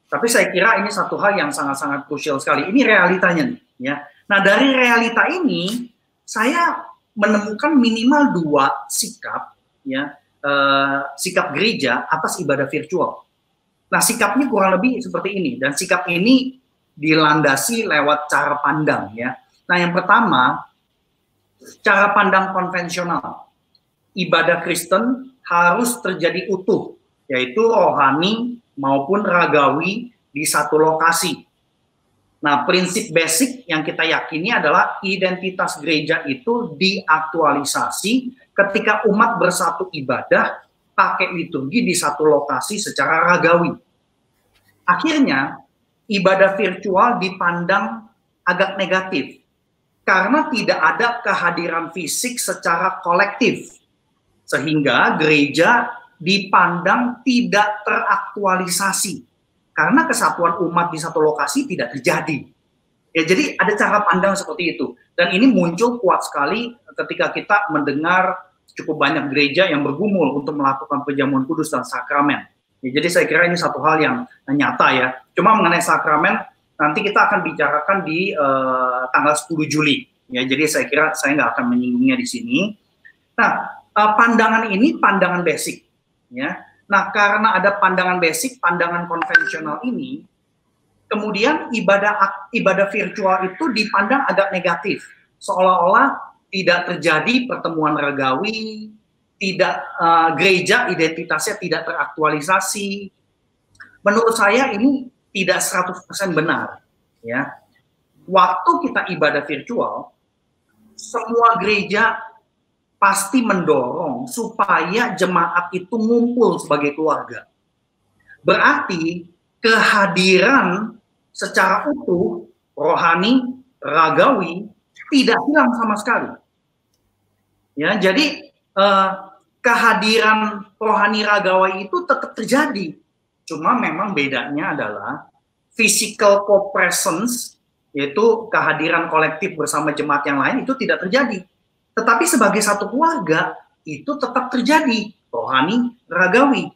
Tapi saya kira ini satu hal yang sangat-sangat krusial sekali. Ini realitanya nih, ya. Nah, dari realita ini saya menemukan minimal 2 sikap, ya, sikap gereja atas ibadah virtual. Nah, sikapnya kurang lebih seperti ini, dan sikap ini dilandasi lewat cara pandang, ya. Nah, yang pertama, cara pandang konvensional. Ibadah Kristen harus terjadi utuh, yaitu rohani maupun ragawi di satu lokasi. Nah, prinsip basic yang kita yakini adalah identitas gereja itu diaktualisasi ketika umat bersatu ibadah pakai liturgi di satu lokasi secara ragawi. Akhirnya, ibadah virtual dipandang agak negatif karena tidak ada kehadiran fisik secara kolektif, sehingga gereja dipandang tidak teraktualisasi karena kesatuan umat di satu lokasi tidak terjadi. Ya, jadi ada cara pandang seperti itu, dan ini muncul kuat sekali ketika kita mendengar cukup banyak gereja yang bergumul untuk melakukan perjamuan kudus dan sakramen. Ya, jadi saya kira ini satu hal yang nyata, ya. Cuma mengenai sakramen nanti kita akan bicarakan di tanggal 10 Juli. Ya, jadi saya kira saya nggak akan menyinggungnya di sini. Nah, pandangan ini pandangan basic, ya. Nah, karena ada pandangan basic, pandangan konvensional ini, kemudian ibadah virtual itu dipandang agak negatif, seolah-olah tidak terjadi pertemuan ragawi, tidak gereja identitasnya tidak teraktualisasi. Menurut saya ini tidak 100% benar, ya. Waktu kita ibadah virtual, semua gereja pasti mendorong supaya jemaat itu ngumpul sebagai keluarga. Berarti kehadiran secara utuh, rohani, ragawi, tidak hilang sama sekali. Ya, jadi kehadiran rohani ragawi itu tetap terjadi. Cuma memang bedanya adalah physical co-presence, yaitu kehadiran kolektif bersama jemaat yang lain itu tidak terjadi. Tetapi sebagai satu keluarga, itu tetap terjadi, rohani, ragawi.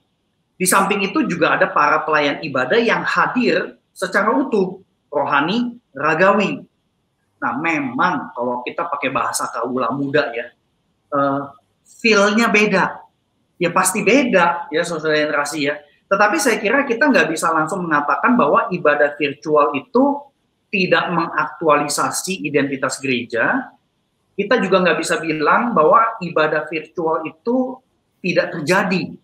Di samping itu juga ada para pelayan ibadah yang hadir secara utuh, rohani, ragawi. Nah, memang kalau kita pakai bahasa kaula muda ya, feel-nya beda. Ya pasti beda ya, saudara generasi ya. Tetapi saya kira kita nggak bisa langsung mengatakan bahwa ibadah virtual itu tidak mengaktualisasi identitas gereja. Kita juga nggak bisa bilang bahwa ibadah virtual itu tidak terjadi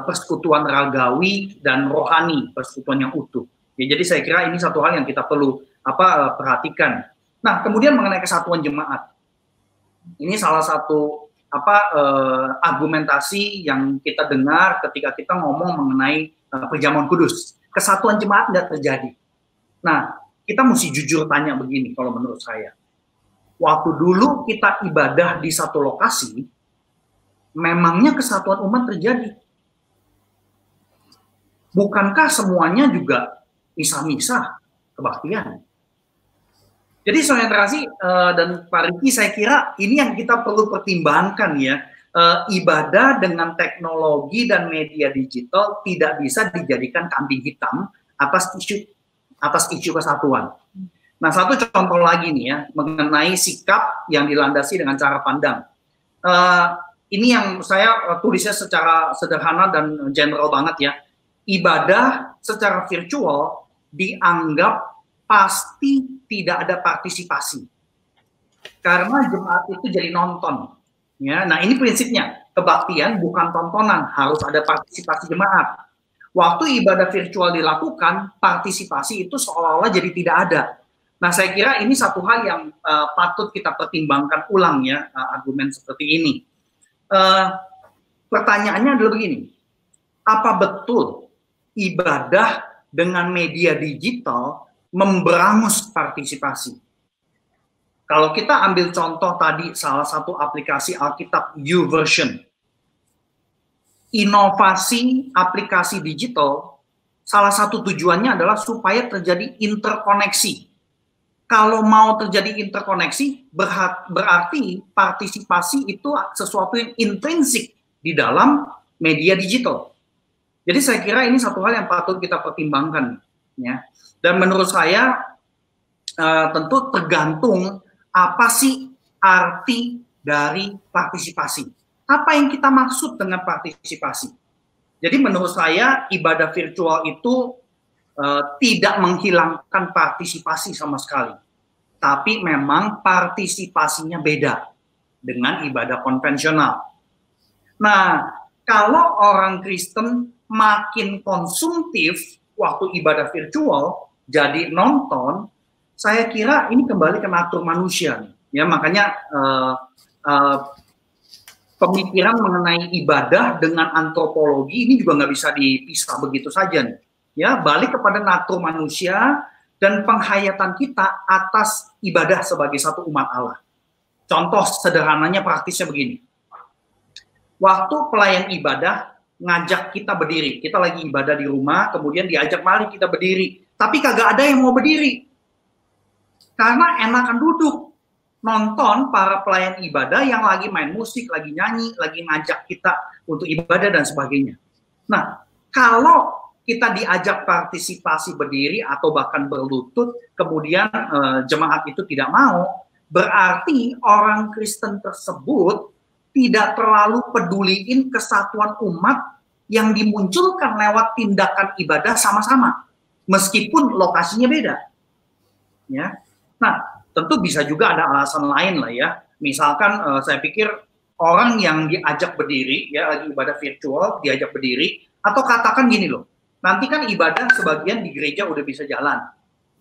persekutuan ragawi dan rohani, persekutuan yang utuh. Ya, jadi saya kira ini satu hal yang kita perlu perhatikan. Nah, kemudian mengenai kesatuan jemaat, ini salah satu argumentasi yang kita dengar ketika kita ngomong mengenai perjamuan kudus. Kesatuan jemaat tidak terjadi. Nah, kita mesti jujur tanya begini kalau menurut saya. Waktu dulu kita ibadah di satu lokasi, memangnya kesatuan umat terjadi? Bukankah semuanya juga misah-misah kebaktian? Jadi saudara generasi dan Pak Riki, saya kira ini yang kita perlu pertimbangkan ya. Ibadah dengan teknologi dan media digital tidak bisa dijadikan kambing hitam atas isu kesatuan. Nah, satu contoh lagi nih ya, mengenai sikap yang dilandasi dengan cara pandang. Ini yang saya tulisnya secara sederhana dan general banget ya. Ibadah secara virtual dianggap pasti tidak ada partisipasi. Karena jemaat itu jadi nonton. Ya, nah ini prinsipnya, kebaktian bukan tontonan, harus ada partisipasi jemaat. Waktu ibadah virtual dilakukan, partisipasi itu seolah-olah jadi tidak ada. Nah, saya kira ini satu hal yang patut kita pertimbangkan ulang ya, argumen seperti ini. Pertanyaannya adalah begini, apa betul ibadah dengan media digital memberangus partisipasi? Kalau kita ambil contoh tadi, salah satu aplikasi Alkitab YouVersion, inovasi aplikasi digital, salah satu tujuannya adalah supaya terjadi interkoneksi. Kalau mau terjadi interkoneksi, berarti partisipasi itu sesuatu yang intrinsik di dalam media digital. Jadi saya kira ini satu hal yang patut kita pertimbangkan. Ya. Dan menurut saya tentu tergantung apa sih arti dari partisipasi. Apa yang kita maksud dengan partisipasi? Jadi menurut saya ibadah virtual itu tidak menghilangkan partisipasi sama sekali. Tapi memang partisipasinya beda dengan ibadah konvensional. Nah, kalau orang Kristen makin konsumtif waktu ibadah virtual, jadi nonton, saya kira ini kembali ke natur manusia. Ya, makanya pemikiran mengenai ibadah dengan antropologi ini juga nggak bisa dipisah begitu saja. Ya, balik kepada natur manusia dan penghayatan kita atas ibadah sebagai satu umat Allah. Contoh sederhananya, praktisnya begini. Waktu pelayan ibadah ngajak kita berdiri, kita lagi ibadah di rumah, kemudian diajak mari kita berdiri, tapi kagak ada yang mau berdiri. Karena enakan duduk, nonton para pelayan ibadah yang lagi main musik, lagi nyanyi, lagi ngajak kita untuk ibadah dan sebagainya. Nah, kalau kita diajak partisipasi berdiri atau bahkan berlutut, kemudian jemaat itu tidak mau, berarti orang Kristen tersebut tidak terlalu peduliin kesatuan umat yang dimunculkan lewat tindakan ibadah sama-sama, meskipun lokasinya beda. Ya, nah tentu bisa juga ada alasan lain lah ya. Misalkan saya pikir orang yang diajak berdiri, ya lagi ibadah virtual, diajak berdiri, atau katakan gini loh, nanti kan ibadah sebagian di gereja udah bisa jalan,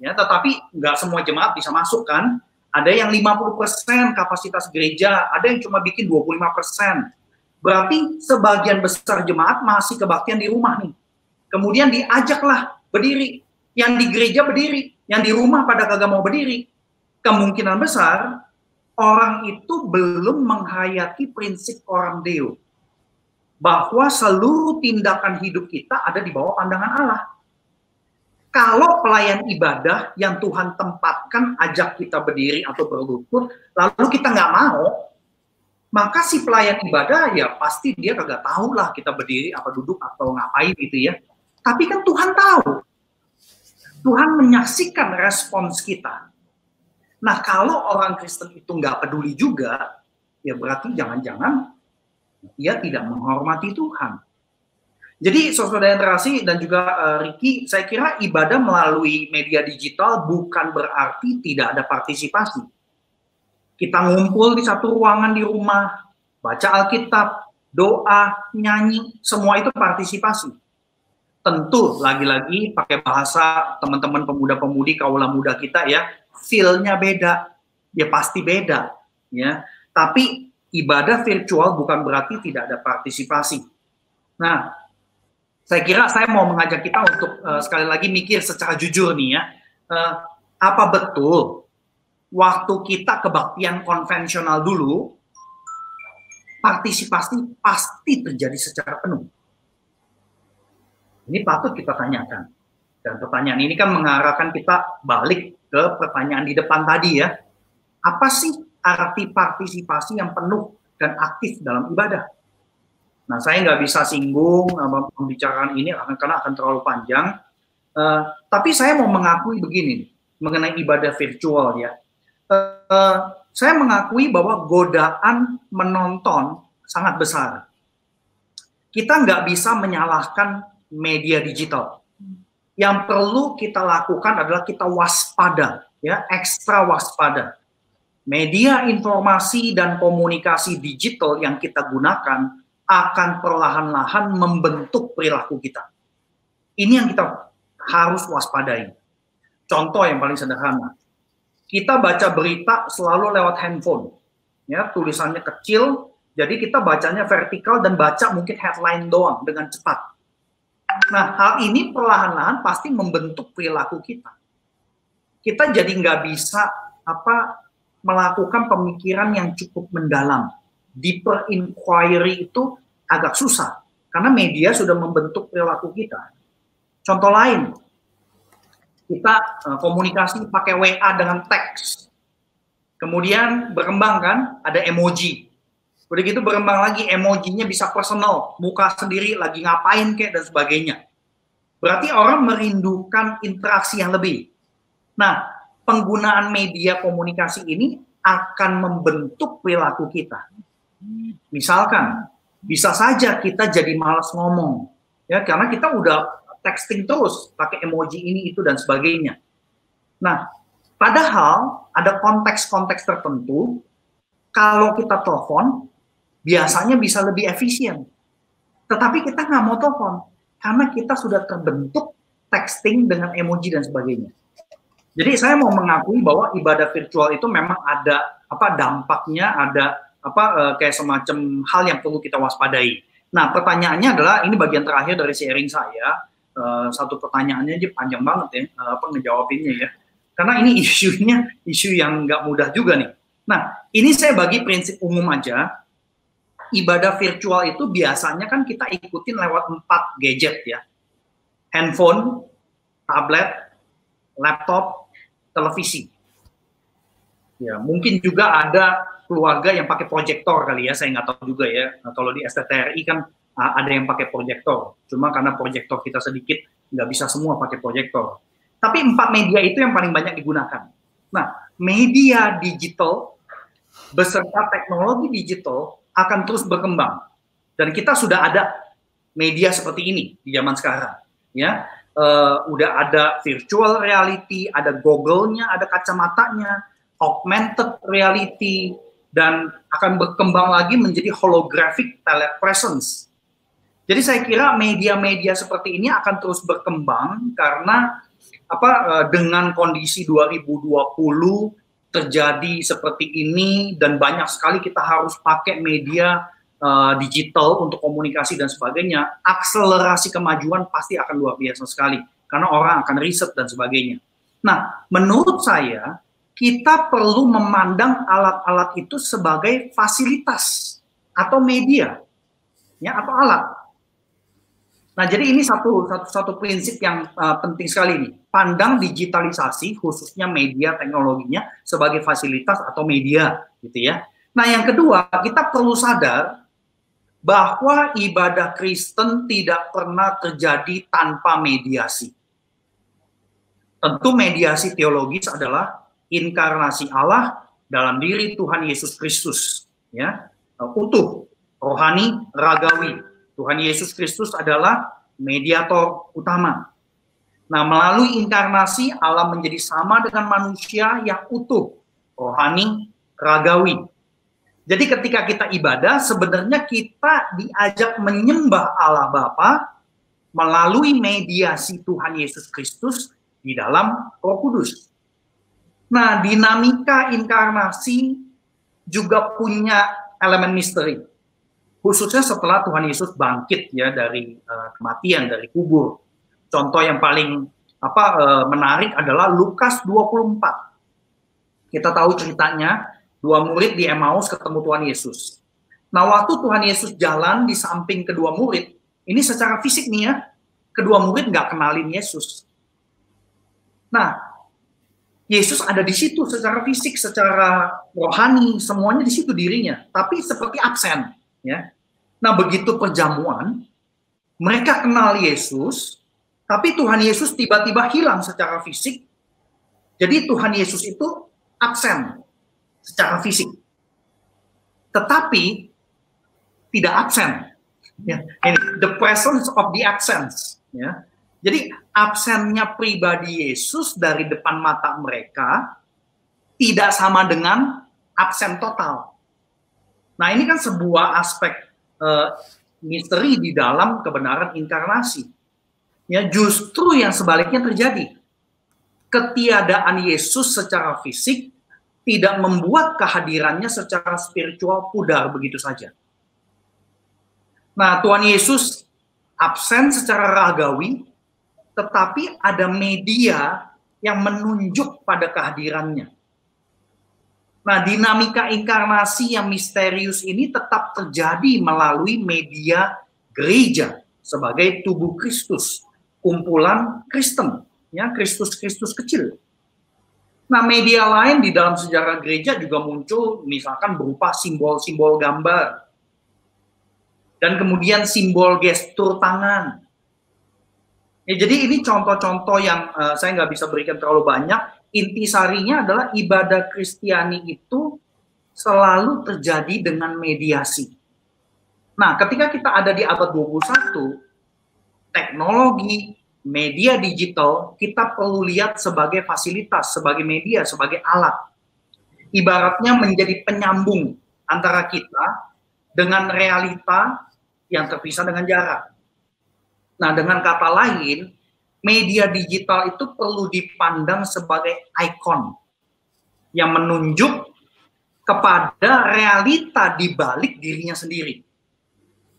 ya, tetapi nggak semua jemaat bisa masuk kan. Ada yang 50% kapasitas gereja, ada yang cuma bikin 25%. Berarti sebagian besar jemaat masih kebaktian di rumah nih. Kemudian diajaklah berdiri. Yang di gereja berdiri, yang di rumah pada kagak mau berdiri. Kemungkinan besar orang itu belum menghayati prinsip coram Deo. Bahwa seluruh tindakan hidup kita ada di bawah pandangan Allah. Kalau pelayan ibadah yang Tuhan tempatkan ajak kita berdiri atau berlutut, lalu kita nggak mau, maka si pelayan ibadah ya pasti dia kagak tahu lah kita berdiri apa duduk atau ngapain gitu ya. Tapi kan Tuhan tahu. Tuhan menyaksikan respons kita. Nah kalau orang Kristen itu nggak peduli juga, ya berarti jangan-jangan dia tidak menghormati Tuhan. Jadi saudara yang terkasih dan juga Ricky, saya kira ibadah melalui media digital bukan berarti tidak ada partisipasi. Kita ngumpul di satu ruangan di rumah, baca Alkitab, doa, nyanyi, semua itu partisipasi. Tentu lagi-lagi pakai bahasa teman-teman pemuda-pemudi, kaula muda kita ya, feel-nya beda, ya pasti beda. Ya. Tapi ibadah virtual bukan berarti tidak ada partisipasi. Nah, saya kira saya mau mengajak kita untuk sekali lagi mikir secara jujur nih ya. Apa betul waktu kita kebaktian konvensional dulu, partisipasi pasti terjadi secara penuh? Ini patut kita tanyakan. Dan pertanyaan ini kan mengarahkan kita balik ke pertanyaan di depan tadi ya. Apa sih arti partisipasi yang penuh dan aktif dalam ibadah? Nah, saya nggak bisa singgung membicarakan ini karena akan terlalu panjang. Tapi saya mau mengakui begini mengenai ibadah virtual ya. Saya mengakui bahwa godaan menonton sangat besar. Kita nggak bisa menyalahkan media digital. Yang perlu kita lakukan adalah kita waspada, ya, ekstra waspada. Media informasi dan komunikasi digital yang kita gunakan akan perlahan-lahan membentuk perilaku kita. Ini yang kita harus waspadai. Contoh yang paling sederhana. Kita baca berita selalu lewat handphone. Ya, tulisannya kecil, jadi kita bacanya vertikal dan baca mungkin headline doang dengan cepat. Nah, hal ini perlahan-lahan pasti membentuk perilaku kita. Kita jadi nggak bisa melakukan pemikiran yang cukup mendalam. Deeper inquiry itu agak susah karena media sudah membentuk perilaku kita. Contoh lain, kita komunikasi pakai WA dengan teks, kemudian berkembang kan ada emoji, udah gitu berkembang lagi emojinya bisa personal, muka sendiri lagi ngapain kayak dan sebagainya. Berarti orang merindukan interaksi yang lebih. Nah, penggunaan media komunikasi ini akan membentuk perilaku kita. Misalkan, bisa saja kita jadi malas ngomong, ya karena kita udah texting terus, pakai emoji ini, itu, dan sebagainya. Nah, padahal ada konteks-konteks tertentu, kalau kita telepon, biasanya bisa lebih efisien. Tetapi kita nggak mau telepon, karena kita sudah terbentuk texting dengan emoji dan sebagainya. Jadi saya mau mengakui bahwa ibadah virtual itu memang ada dampaknya, ada kayak semacam hal yang perlu kita waspadai. Nah, pertanyaannya adalah, ini bagian terakhir dari sharing saya, satu pertanyaannya aja panjang banget ya, ngejawabinnya ya. Karena ini isu yang nggak mudah juga nih. Nah, ini saya bagi prinsip umum aja, ibadah virtual itu biasanya kan kita ikutin lewat 4 gadget ya. Handphone, tablet, laptop, televisi. Ya, mungkin juga ada keluarga yang pakai proyektor kali ya, saya nggak tahu juga ya. Nah, kalau di STTRI kan ada yang pakai proyektor, cuma karena proyektor kita sedikit, nggak bisa semua pakai proyektor. Tapi 4 media itu yang paling banyak digunakan. Nah, media digital beserta teknologi digital akan terus berkembang. Dan kita sudah ada media seperti ini di zaman sekarang, ya. Udah ada virtual reality, ada goggle-nya, ada kacamatanya, augmented reality, dan akan berkembang lagi menjadi holographic telepresence. Jadi saya kira media-media seperti ini akan terus berkembang karena dengan kondisi 2020 terjadi seperti ini dan banyak sekali kita harus pakai media digital untuk komunikasi dan sebagainya, akselerasi kemajuan pasti akan luar biasa sekali karena orang akan riset dan sebagainya. Nah, menurut saya kita perlu memandang alat-alat itu sebagai fasilitas atau media, ya, atau alat. Nah, jadi ini satu prinsip yang penting sekali nih. Pandang digitalisasi, khususnya media teknologinya sebagai fasilitas atau media, gitu ya. Nah, yang kedua, kita perlu sadar bahwa ibadah Kristen tidak pernah terjadi tanpa mediasi. Tentu mediasi teologis adalah inkarnasi Allah dalam diri Tuhan Yesus Kristus, ya, utuh, rohani, ragawi. Tuhan Yesus Kristus adalah mediator utama. Nah, melalui inkarnasi Allah menjadi sama dengan manusia yang utuh, rohani, ragawi. Jadi ketika kita ibadah, sebenarnya kita diajak menyembah Allah Bapa melalui mediasi Tuhan Yesus Kristus di dalam Roh Kudus. Nah, dinamika inkarnasi juga punya elemen misteri. Khususnya setelah Tuhan Yesus bangkit ya dari kematian, dari kubur. Contoh yang paling menarik adalah Lukas 24. Kita tahu ceritanya, dua murid di Emmaus ketemu Tuhan Yesus. Nah, waktu Tuhan Yesus jalan di samping kedua murid, ini secara fisik nih ya, kedua murid nggak kenalin Yesus. Nah, Yesus ada di situ secara fisik, secara rohani, semuanya di situ dirinya, tapi seperti absen. Ya. Nah, begitu perjamuan, mereka kenal Yesus, tapi Tuhan Yesus tiba-tiba hilang secara fisik. Jadi Tuhan Yesus itu absen secara fisik, tetapi tidak absen. Ya, ini the presence of the absence. Ya. Jadi absennya pribadi Yesus dari depan mata mereka tidak sama dengan absen total. Nah, ini kan sebuah aspek misteri di dalam kebenaran inkarnasi. Ya, justru yang sebaliknya terjadi. Ketiadaan Yesus secara fisik tidak membuat kehadirannya secara spiritual pudar begitu saja. Nah, Tuhan Yesus absen secara ragawi, tetapi ada media yang menunjuk pada kehadirannya. Nah, dinamika inkarnasi yang misterius ini tetap terjadi melalui media gereja sebagai tubuh Kristus, kumpulan Kristen, ya, Kristus-Kristus kecil. Nah, media lain di dalam sejarah gereja juga muncul, misalkan berupa simbol-simbol gambar, dan kemudian simbol gestur tangan. Ya, jadi ini contoh-contoh yang saya nggak bisa berikan terlalu banyak. Intisarinya adalah ibadah Kristiani itu selalu terjadi dengan mediasi. Nah, ketika kita ada di abad 21, teknologi, media digital, kita perlu lihat sebagai fasilitas, sebagai media, sebagai alat. Ibaratnya menjadi penyambung antara kita dengan realita yang terpisah dengan jarak. Nah, dengan kata lain, media digital itu perlu dipandang sebagai ikon yang menunjuk kepada realita di balik dirinya sendiri.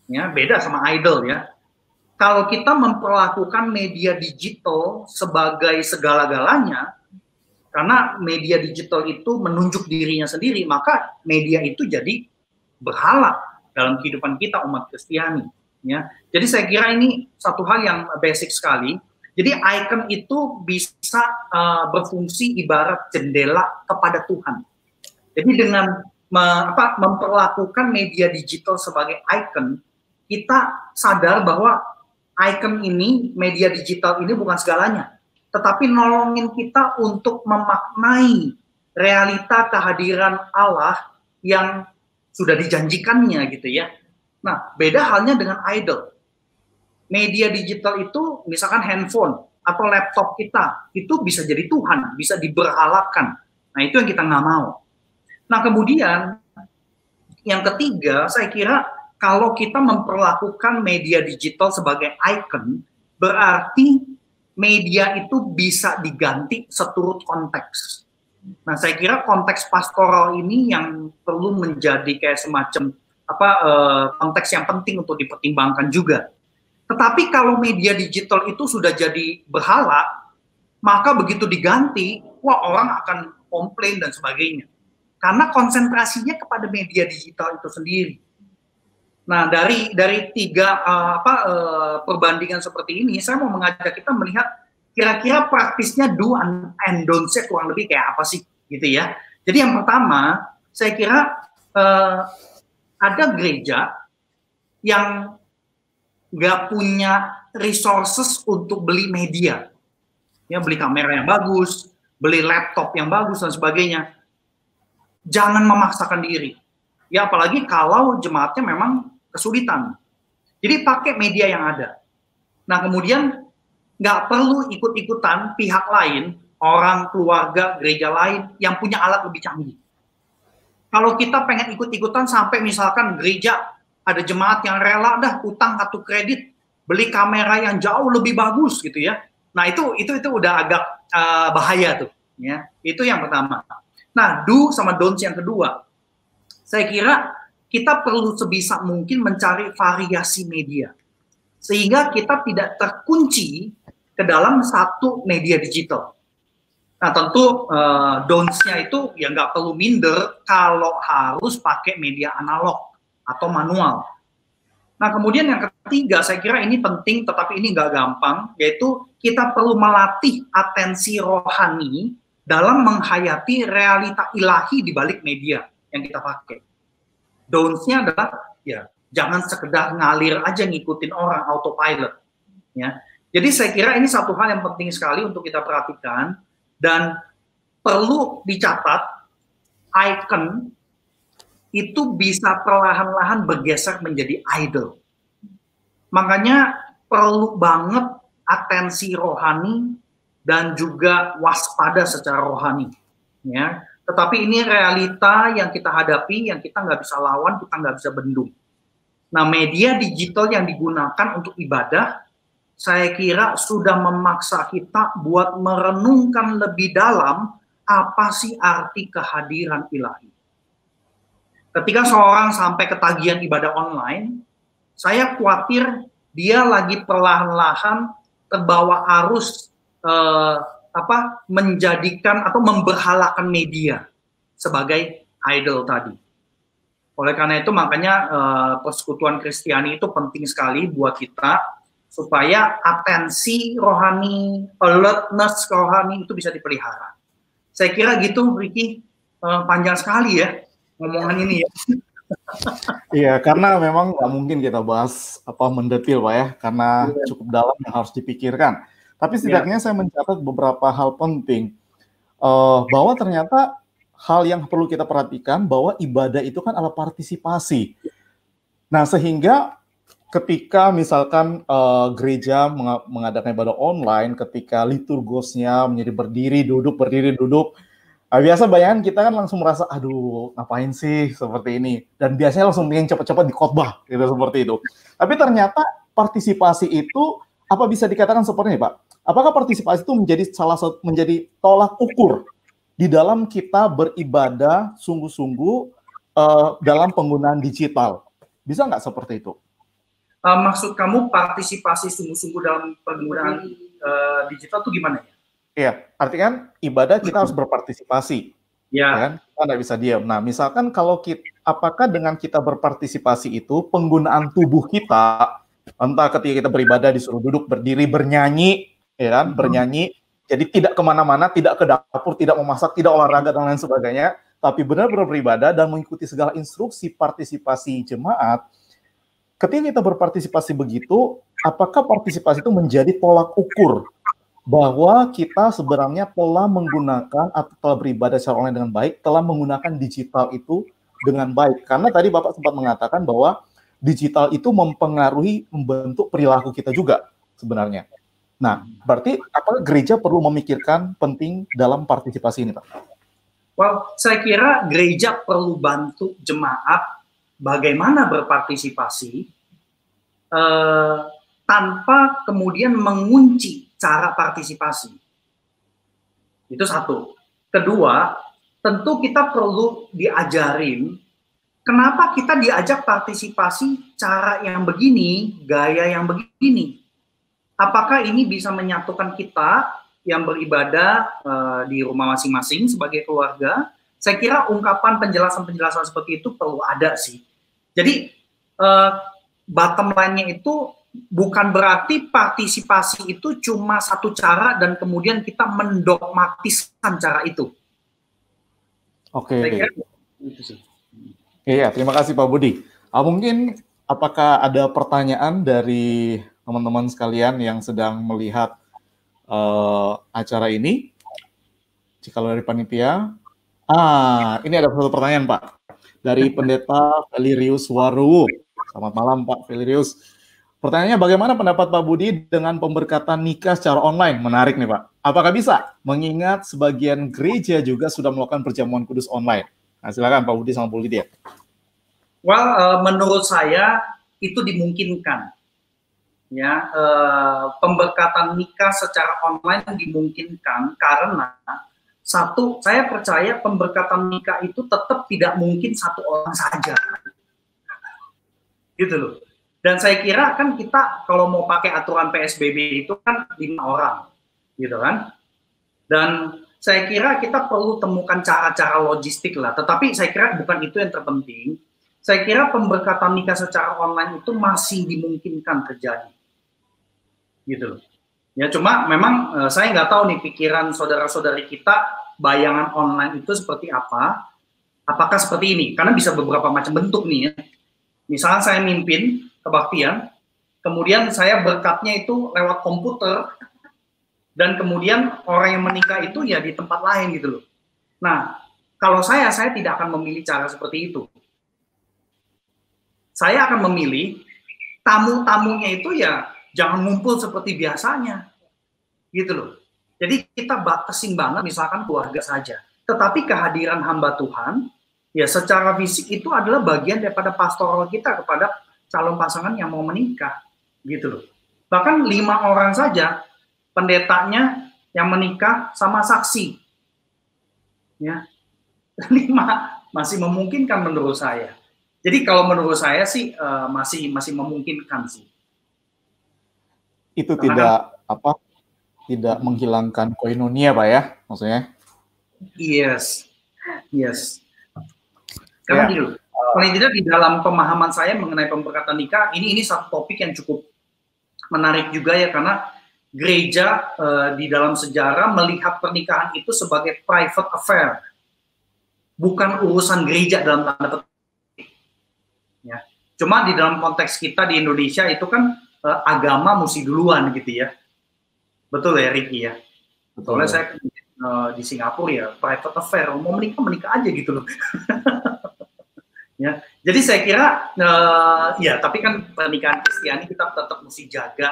Ya, beda sama idol ya. Kalau kita memperlakukan media digital sebagai segala-galanya, karena media digital itu menunjuk dirinya sendiri, maka media itu jadi berhala dalam kehidupan kita umat Kristiani. Ya, jadi saya kira ini satu hal yang basic sekali. Jadi icon itu bisa berfungsi ibarat jendela kepada Tuhan. Jadi dengan memperlakukan media digital sebagai icon, kita sadar bahwa icon ini, media digital ini bukan segalanya, tetapi nolongin kita untuk memaknai realita kehadiran Allah yang sudah dijanjikannya gitu ya. Nah, beda halnya dengan idol. media digital itu misalkan handphone atau laptop kita itu bisa jadi Tuhan, bisa diberhalakan. Nah itu yang kita nggak mau. Nah kemudian yang ketiga, saya kira kalau kita memperlakukan media digital sebagai icon, berarti media itu bisa diganti seturut konteks. Nah, saya kira konteks pastoral ini yang perlu menjadi kayak semacam konteks yang penting untuk dipertimbangkan juga. Tetapi kalau media digital itu sudah jadi berhala, maka begitu diganti, wah orang akan komplain dan sebagainya. Karena konsentrasinya kepada media digital itu sendiri. Nah, dari tiga perbandingan seperti ini, saya mau mengajak kita melihat kira-kira praktisnya do and don't-nya kurang lebih kayak apa sih, gitu ya. Jadi yang pertama, saya kira ada gereja yang nggak punya resources untuk beli media, ya beli kamera yang bagus, beli laptop yang bagus dan sebagainya. Jangan memaksakan diri. Ya apalagi kalau jemaatnya memang kesulitan. Jadi pakai media yang ada. Nah kemudian nggak perlu ikut-ikutan pihak lain, orang, keluarga, gereja lain yang punya alat lebih canggih. Kalau kita pengen ikut-ikutan sampai misalkan gereja ada jemaat yang rela dah utang kartu kredit, beli kamera yang jauh lebih bagus gitu ya. Nah itu udah agak bahaya tuh. Ya, itu yang pertama. Nah, do sama don'ts yang kedua, saya kira kita perlu sebisa mungkin mencari variasi media. Sehingga kita tidak terkunci ke dalam satu media digital. Nah, tentu don'ts-nya itu ya nggak perlu minder kalau harus pakai media analog atau manual. Nah, kemudian yang ketiga, saya kira ini penting tetapi ini nggak gampang, yaitu kita perlu melatih atensi rohani dalam menghayati realita ilahi di balik media yang kita pakai. Don'ts-nya adalah ya jangan sekedar ngalir aja ngikutin orang autopilot. Ya, jadi saya kira ini satu hal yang penting sekali untuk kita perhatikan dan perlu dicatat, icon itu bisa perlahan-lahan bergeser menjadi idol. Makanya perlu banget atensi rohani dan juga waspada secara rohani, ya. Tetapi ini realita yang kita hadapi, yang kita nggak bisa lawan, kita nggak bisa bendung. Nah, media digital yang digunakan untuk ibadah, saya kira sudah memaksa kita buat merenungkan lebih dalam apa sih arti kehadiran ilahi. Ketika seorang sampai ketagihan ibadah online, saya khawatir dia lagi perlahan-lahan terbawa arus menjadikan atau memberhalakan media sebagai idol tadi. Oleh karena itu makanya persekutuan Kristiani itu penting sekali buat kita supaya atensi rohani, alertness rohani itu bisa dipelihara. Saya kira gitu, Ricky, panjang sekali ya ngomongan ini ya. Iya, karena memang nggak mungkin kita bahas mendetil Pak ya, karena cukup dalam yang harus dipikirkan. Tapi setidaknya saya mencatat beberapa hal penting, bahwa ternyata hal yang perlu kita perhatikan bahwa ibadah itu kan adalah partisipasi. Nah, sehingga ketika misalkan gereja mengadakan ibadah online, ketika liturgosnya menjadi berdiri, duduk, biasa bayangan kita kan langsung merasa, aduh ngapain sih seperti ini. Dan biasanya langsung ingin cepat-cepat dikhotbah, gitu, seperti itu. Tapi ternyata partisipasi itu, apa bisa dikatakan seperti ini Pak? Apakah partisipasi itu menjadi tolak ukur di dalam kita beribadah sungguh-sungguh dalam penggunaan digital? Bisa nggak seperti itu? Maksud kamu partisipasi sungguh-sungguh dalam penggunaan digital itu gimana ya? Iya, artinya kan ibadah kita harus berpartisipasi. Ya. Kan? Kita nggak bisa diam. Nah, misalkan apakah dengan kita berpartisipasi itu penggunaan tubuh kita, entah ketika kita beribadah disuruh duduk, berdiri, bernyanyi, ya kan, bernyanyi, jadi tidak kemana-mana, tidak ke dapur, tidak memasak, tidak olahraga dan lain sebagainya, tapi benar-benar beribadah dan mengikuti segala instruksi partisipasi jemaat. Ketika kita berpartisipasi begitu, apakah partisipasi itu menjadi tolak ukur bahwa kita sebenarnya telah menggunakan atau telah beribadah secara online dengan baik, telah menggunakan digital itu dengan baik? Karena tadi Bapak sempat mengatakan bahwa digital itu membentuk perilaku kita juga sebenarnya. Nah, berarti apakah gereja perlu memikirkan penting dalam partisipasi ini, Pak? Well, saya kira gereja perlu bantu jemaat bagaimana berpartisipasi tanpa kemudian mengunci cara partisipasi. Itu satu. Kedua, tentu kita perlu diajarin kenapa kita diajak partisipasi cara yang begini, gaya yang begini. Apakah ini bisa menyatukan kita yang beribadah di rumah masing-masing sebagai keluarga? Saya kira ungkapan penjelasan-penjelasan seperti itu perlu ada sih. Jadi bottom line-nya itu bukan berarti partisipasi itu cuma satu cara dan kemudian kita mendogmatiskan cara itu. Oke. Saya kira itu sih. Iya, terima kasih Pak Budi. Mungkin apakah ada pertanyaan dari teman-teman sekalian yang sedang melihat acara ini? Jikalau dari panitia. Ini ada satu pertanyaan, Pak. Dari Pendeta Valerius Waruwu. Selamat malam, Pak Valerius. Pertanyaannya, bagaimana pendapat Pak Budi dengan pemberkatan nikah secara online? Menarik nih, Pak. Apakah bisa? Mengingat sebagian gereja juga sudah melakukan perjamuan kudus online. Nah, silakan Pak Budi sama Bu Lydia. Well, menurut saya itu dimungkinkan. Ya, pemberkatan nikah secara online dimungkinkan karena satu, saya percaya pemberkatan nikah itu tetap tidak mungkin satu orang saja, gitu loh. Dan saya kira kan kita kalau mau pakai aturan PSBB itu kan 5 orang, gitu kan. Dan saya kira kita perlu temukan cara-cara logistik lah. Tetapi saya kira bukan itu yang terpenting. Saya kira pemberkatan nikah secara online itu masih dimungkinkan terjadi. Gitu loh. Ya cuma memang saya nggak tahu nih pikiran saudara-saudari kita bayangan online itu seperti apa. Apakah seperti ini? Karena bisa beberapa macam bentuk nih ya. Misalnya saya mimpin kebaktian, kemudian saya berkatnya itu lewat komputer, dan kemudian orang yang menikah itu ya di tempat lain gitu loh. Nah, kalau saya tidak akan memilih cara seperti itu. Saya akan memilih tamu-tamunya itu ya jangan ngumpul seperti biasanya, gitu loh. Jadi kita batasin banget misalkan keluarga saja. Tetapi kehadiran hamba Tuhan, ya secara fisik itu adalah bagian daripada pastoral kita kepada calon pasangan yang mau menikah, gitu loh. Bahkan 5 orang saja, pendetanya yang menikah sama saksi, ya 5 masih memungkinkan menurut saya. Jadi kalau menurut saya sih masih memungkinkan sih. Itu tidak menghilangkan koinonia, Pak ya, maksudnya? Yes. Karena gitu, paling tidak di dalam pemahaman saya mengenai pemberkatan nikah, ini satu topik yang cukup menarik juga ya, karena gereja di dalam sejarah melihat pernikahan itu sebagai private affair, bukan urusan gereja dalam tanda petik. Ya. Cuma di dalam konteks kita di Indonesia itu kan agama mesti duluan gitu ya. Betul ya Ricky ya? Soalnya saya di Singapura ya private affair, mau menikah aja gitu loh. Ya, jadi saya kira ya tapi kan pernikahan Kristiani kita tetap mesti jaga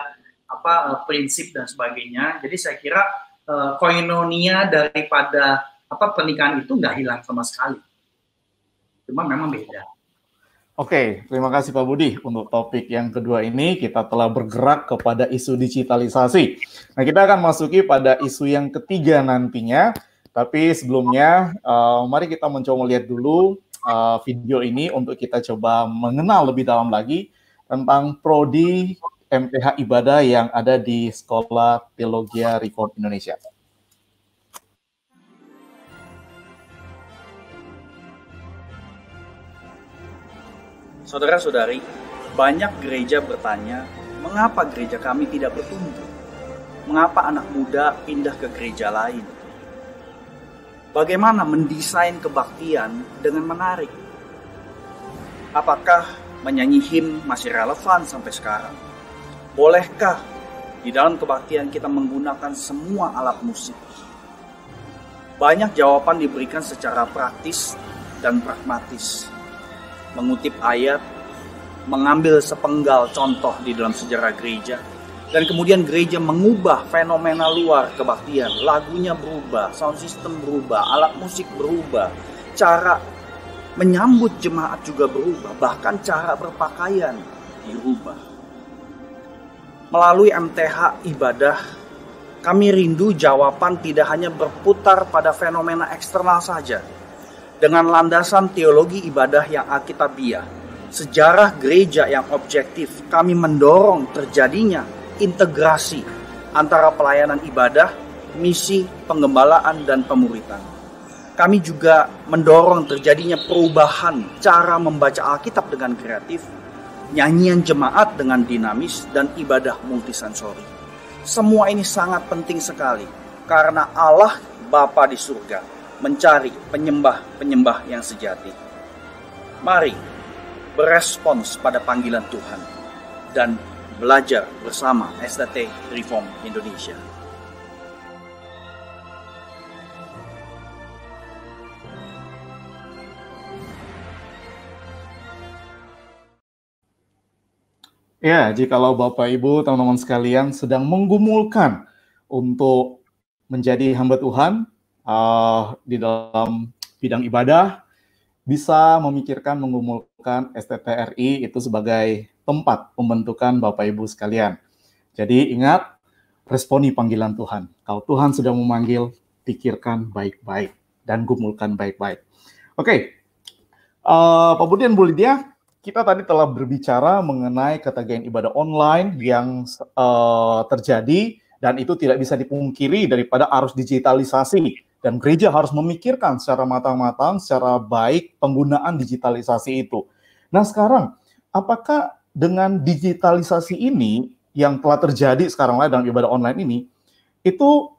prinsip dan sebagainya. Jadi saya kira koinonia daripada pernikahan itu nggak hilang sama sekali. Cuma memang beda. Oke, terima kasih Pak Budi. Untuk topik yang kedua ini kita telah bergerak kepada isu digitalisasi. Nah, kita akan masuki pada isu yang ketiga nantinya. Tapi sebelumnya, mari kita mencoba melihat dulu video ini untuk kita coba mengenal lebih dalam lagi tentang prodi MTH Ibadah yang ada di Sekolah Teologia Reform Indonesia. Saudara-saudari, banyak gereja bertanya, mengapa gereja kami tidak bertumbuh? Mengapa anak muda pindah ke gereja lain? Bagaimana mendesain kebaktian dengan menarik? Apakah menyanyi him masih relevan sampai sekarang? Bolehkah di dalam kebaktian kita menggunakan semua alat musik? Banyak jawaban diberikan secara praktis dan pragmatis. Mengutip ayat, mengambil sepenggal contoh di dalam sejarah gereja. Dan kemudian gereja mengubah fenomena luar kebaktian. Lagunya berubah, sound system berubah, alat musik berubah, cara menyambut jemaat juga berubah, bahkan cara berpakaian dirubah. Melalui MTH ibadah, kami rindu jawaban tidak hanya berputar pada fenomena eksternal saja. Dengan landasan teologi ibadah yang alkitabiah, sejarah gereja yang objektif, kami mendorong terjadinya integrasi antara pelayanan ibadah, misi, penggembalaan, dan pemuritan. Kami juga mendorong terjadinya perubahan cara membaca Alkitab dengan kreatif, nyanyian jemaat dengan dinamis, dan ibadah multisensori. Semua ini sangat penting sekali karena Allah Bapa di surga mencari penyembah-penyembah yang sejati. Mari berespons pada panggilan Tuhan dan belajar bersama SDT Reform Indonesia. Ya, jikalau Bapak Ibu, teman-teman sekalian sedang menggumulkan untuk menjadi hamba Tuhan di dalam bidang ibadah, bisa memikirkan menggumulkan STTRI itu sebagai tempat pembentukan Bapak Ibu sekalian. Jadi ingat, responi panggilan Tuhan. Kalau Tuhan sudah memanggil, pikirkan baik-baik dan gumulkan baik-baik. Oke, Pak Budi dan Bu Lydia, kita tadi telah berbicara mengenai ketagihan ibadah online yang terjadi, dan itu tidak bisa dipungkiri daripada arus digitalisasi. Dan gereja harus memikirkan secara matang-matang, secara baik penggunaan digitalisasi itu. Nah sekarang, apakah dengan digitalisasi ini yang telah terjadi sekarang dalam ibadah online ini, itu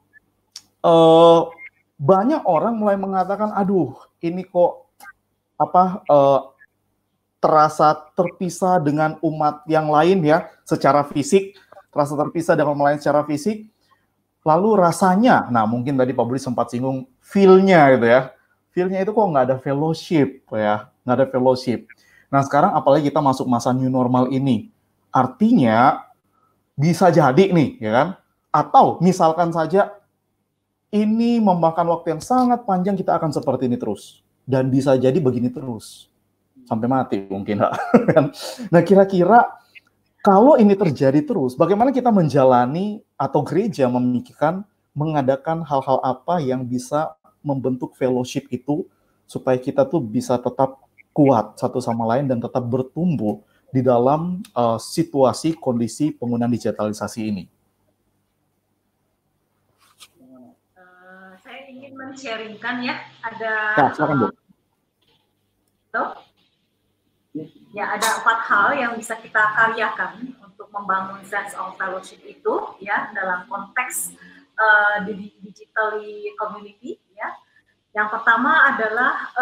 banyak orang mulai mengatakan, aduh ini kok terasa terpisah dengan umat yang lain ya, secara fisik, terasa terpisah dengan umat lain secara fisik. Lalu rasanya, nah mungkin tadi Pak Budi sempat singgung feel-nya gitu ya. Feel-nya itu kok nggak ada fellowship ya, nggak ada fellowship. Nah sekarang apalagi kita masuk masa new normal ini. Artinya bisa jadi nih ya kan. Atau misalkan saja ini memakan waktu yang sangat panjang, kita akan seperti ini terus. Dan bisa jadi begini terus. Sampai mati mungkin. Nah kira-kira kalau ini terjadi terus, bagaimana kita menjalani atau gereja memikirkan mengadakan hal-hal apa yang bisa membentuk fellowship itu supaya kita tuh bisa tetap kuat satu sama lain dan tetap bertumbuh di dalam situasi kondisi penggunaan digitalisasi ini. Saya ingin men-sharingkan ya, ada silakan, Bu. Ya, ada 4 hal yang bisa kita karyakan untuk membangun sense of fellowship itu ya dalam konteks di digital community ya. Yang pertama adalah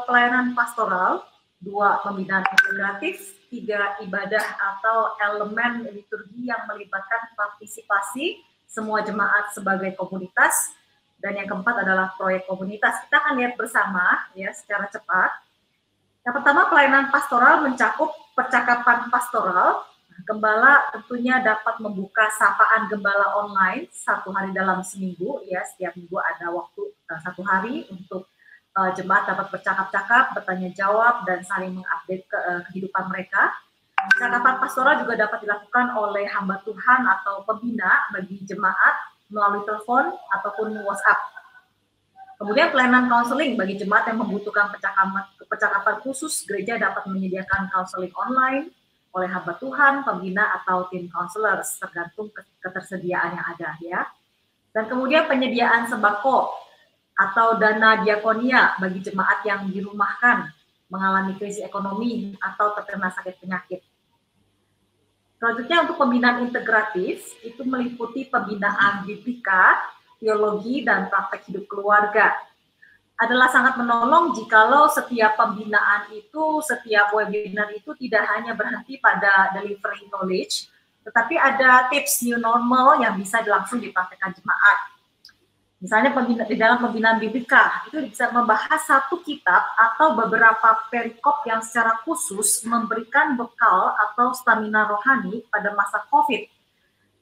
pelayanan pastoral, 2 pembinaan integratif, 3 ibadah atau elemen liturgi yang melibatkan partisipasi semua jemaat sebagai komunitas, dan yang keempat adalah proyek komunitas. Kita akan lihat bersama ya secara cepat. Yang pertama, pelayanan pastoral mencakup percakapan pastoral. Gembala tentunya dapat membuka sapaan gembala online 1 hari dalam seminggu ya, setiap minggu ada waktu 1 hari untuk jemaat dapat bercakap-cakap, bertanya jawab, dan saling mengupdate kehidupan mereka. Percakapan pastoral juga dapat dilakukan oleh hamba Tuhan atau pembina bagi jemaat melalui telepon ataupun WhatsApp. Kemudian pelayanan counseling bagi jemaat yang membutuhkan percakapan khusus, gereja dapat menyediakan counseling online oleh hamba Tuhan, pembina, atau tim counselors, tergantung ketersediaan yang ada ya. Dan kemudian penyediaan sembako atau dana diakonia bagi jemaat yang dirumahkan, mengalami krisis ekonomi, atau terkena sakit penyakit. Selanjutnya untuk pembinaan integratif, itu meliputi pembinaan biblika, teologi, dan praktek hidup keluarga. Adalah sangat menolong jikalau setiap pembinaan itu, setiap webinar itu tidak hanya berhenti pada delivery knowledge, tetapi ada tips new normal yang bisa langsung dipraktekkan jemaat. Misalnya di dalam pembinaan BBK itu bisa membahas satu kitab atau beberapa perikop yang secara khusus memberikan bekal atau stamina rohani pada masa COVID.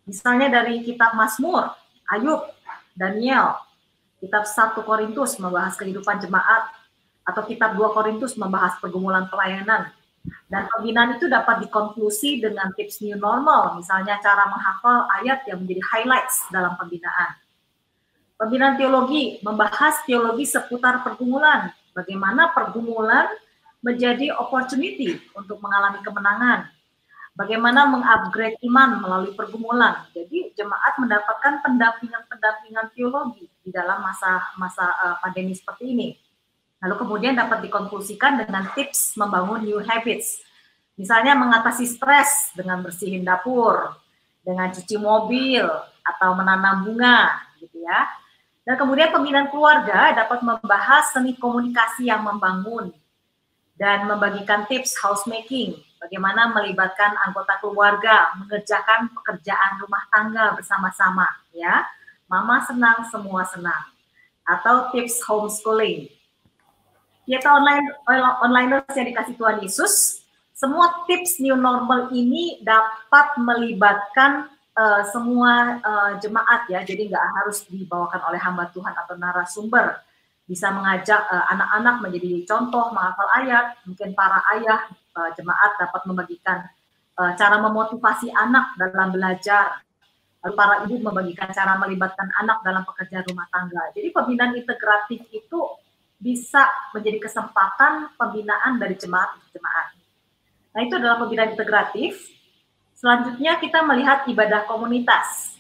Misalnya dari kitab Mazmur, Ayub, Daniel, kitab 1 Korintus membahas kehidupan jemaat, atau kitab 2 Korintus membahas pergumulan pelayanan. Dan pembinaan itu dapat dikonklusi dengan tips new normal, misalnya cara menghafal ayat yang menjadi highlights dalam pembinaan. Pembinaan teologi membahas teologi seputar pergumulan, bagaimana pergumulan menjadi opportunity untuk mengalami kemenangan, bagaimana mengupgrade iman melalui pergumulan. Jadi jemaat mendapatkan pendampingan teologi di dalam masa pandemi seperti ini. Lalu kemudian dapat dikonklusikan dengan tips membangun new habits. Misalnya mengatasi stres dengan bersihin dapur, dengan cuci mobil, atau menanam bunga, gitu ya. Dan kemudian pembinaan keluarga dapat membahas seni komunikasi yang membangun dan membagikan tips housemaking, bagaimana melibatkan anggota keluarga mengerjakan pekerjaan rumah tangga bersama-sama, ya. Mama senang, semua senang. Atau tips homeschooling. Kita onliners yang dikasih Tuhan Yesus, semua tips new normal ini dapat melibatkan semua jemaat, ya, jadi nggak harus dibawakan oleh hamba Tuhan atau narasumber. Bisa mengajak anak-anak menjadi contoh menghafal ayat, mungkin para ayah jemaat dapat membagikan cara memotivasi anak dalam belajar, lalu para ibu membagikan cara melibatkan anak dalam pekerjaan rumah tangga. Jadi pembinaan integratif itu bisa menjadi kesempatan pembinaan dari jemaat untuk jemaat. Nah, itu adalah pembinaan integratif. Selanjutnya kita melihat ibadah komunitas.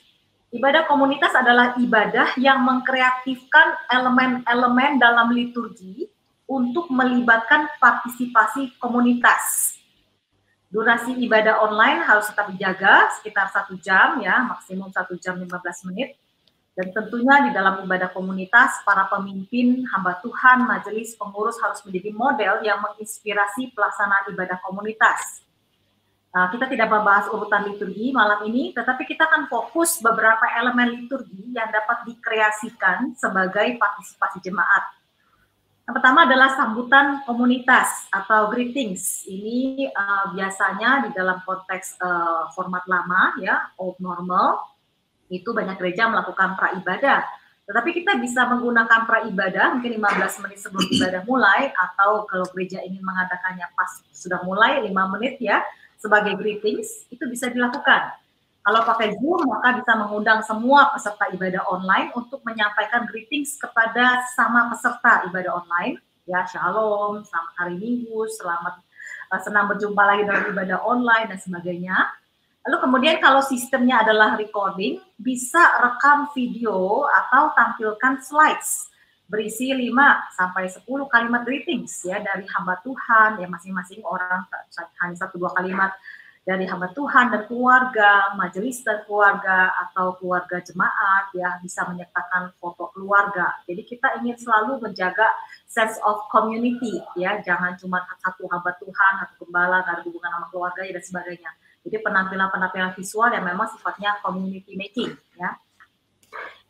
Ibadah komunitas adalah ibadah yang mengkreatifkan elemen-elemen dalam liturgi untuk melibatkan partisipasi komunitas. Durasi ibadah online harus tetap dijaga sekitar 1 jam, ya, maksimum 1 jam 15 menit. Dan tentunya di dalam ibadah komunitas, para pemimpin, hamba Tuhan, majelis, pengurus harus menjadi model yang menginspirasi pelaksanaan ibadah komunitas. Kita tidak membahas urutan liturgi malam ini, tetapi kita akan fokus beberapa elemen liturgi yang dapat dikreasikan sebagai partisipasi jemaat. Yang pertama adalah sambutan komunitas atau greetings. Ini biasanya di dalam konteks format lama, ya, old normal, itu banyak gereja melakukan praibadah. Tetapi kita bisa menggunakan praibadah mungkin 15 menit sebelum ibadah mulai, atau kalau gereja ingin mengadakannya pas sudah mulai 5 menit, ya, sebagai greetings, itu bisa dilakukan. Kalau pakai Zoom, maka bisa mengundang semua peserta ibadah online untuk menyampaikan greetings kepada sama peserta ibadah online. Ya, shalom, selamat hari Minggu, selamat senang berjumpa lagi dalam ibadah online, dan sebagainya. Lalu kemudian kalau sistemnya adalah recording, bisa rekam video atau tampilkan slides berisi 5-10 kalimat greetings, ya, dari hamba Tuhan, ya, masing-masing orang hanya 1-2 kalimat dari hamba Tuhan dan keluarga, majelis dan keluarga, atau keluarga jemaat, ya, bisa menyertakan foto keluarga. Jadi kita ingin selalu menjaga sense of community, ya, jangan cuma satu hamba Tuhan atau gembala, nggak ada hubungan sama keluarga, dan sebagainya. Jadi penampilan-penampilan visual yang memang sifatnya community making, ya.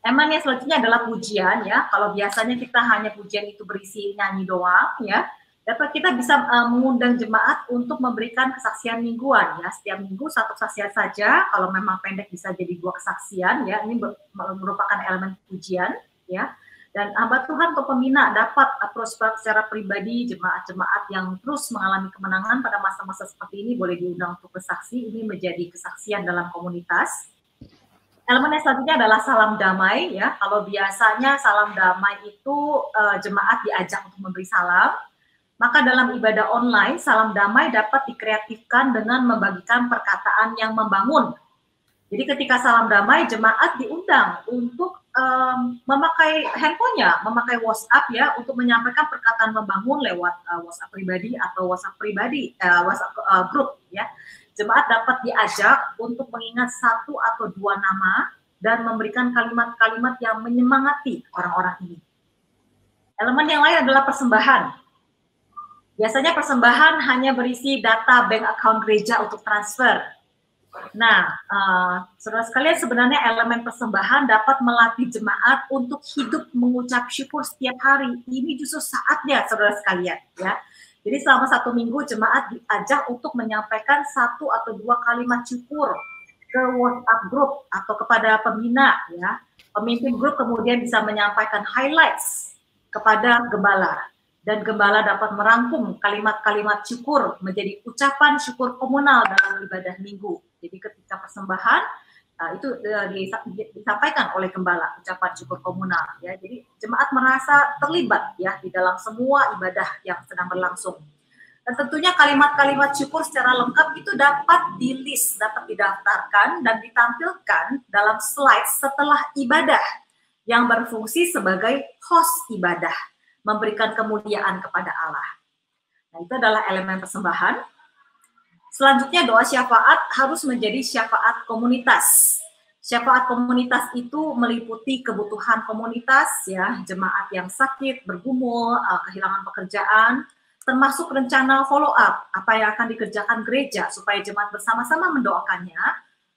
Elemen yang selanjutnya adalah pujian, ya. Kalau biasanya kita hanya pujian itu berisi nyanyi doang, ya. Dapat kita bisa mengundang jemaat untuk memberikan kesaksian mingguan, ya. Setiap minggu 1 kesaksian saja. Kalau memang pendek bisa jadi 2 kesaksian, ya. Ini merupakan elemen pujian, ya. Dan hamba Tuhan atau pembina dapat approach secara pribadi jemaat-jemaat yang terus mengalami kemenangan pada masa-masa seperti ini, boleh diundang untuk bersaksi. Ini menjadi kesaksian dalam komunitas. Elemen yang selanjutnya adalah salam damai, ya. Kalau biasanya salam damai itu jemaat diajak untuk memberi salam, maka dalam ibadah online salam damai dapat dikreatifkan dengan membagikan perkataan yang membangun. Jadi ketika salam damai, jemaat diundang untuk memakai handphonenya, memakai WhatsApp, ya, untuk menyampaikan perkataan membangun lewat WhatsApp pribadi atau WhatsApp grup, ya. Jemaat dapat diajak untuk mengingat 1 atau 2 nama dan memberikan kalimat-kalimat yang menyemangati orang-orang ini. Elemen yang lain adalah persembahan. Biasanya persembahan hanya berisi data bank account gereja untuk transfer. Nah, saudara sekalian, sebenarnya elemen persembahan dapat melatih jemaat untuk hidup mengucap syukur setiap hari. Ini justru saatnya, saudara sekalian, ya. Jadi selama 1 minggu jemaat diajak untuk menyampaikan 1 atau 2 kalimat syukur ke WhatsApp group atau kepada pembina, ya. Pemimpin grup kemudian bisa menyampaikan highlights kepada gembala. Dan gembala dapat merangkum kalimat-kalimat syukur menjadi ucapan syukur komunal dalam ibadah minggu. Jadi ketika persembahan itu disampaikan oleh gembala, ucapan syukur komunal. Ya, jadi jemaat merasa terlibat ya di dalam semua ibadah yang sedang berlangsung. Dan tentunya kalimat-kalimat syukur secara lengkap itu dapat di-list, dapat didaftarkan dan ditampilkan dalam slide setelah ibadah yang berfungsi sebagai host ibadah, memberikan kemuliaan kepada Allah. Nah, itu adalah elemen persembahan. Selanjutnya doa syafaat harus menjadi syafaat komunitas. Syafaat komunitas itu meliputi kebutuhan komunitas, ya, jemaat yang sakit, bergumul, kehilangan pekerjaan, termasuk rencana follow up, apa yang akan dikerjakan gereja supaya jemaat bersama-sama mendoakannya.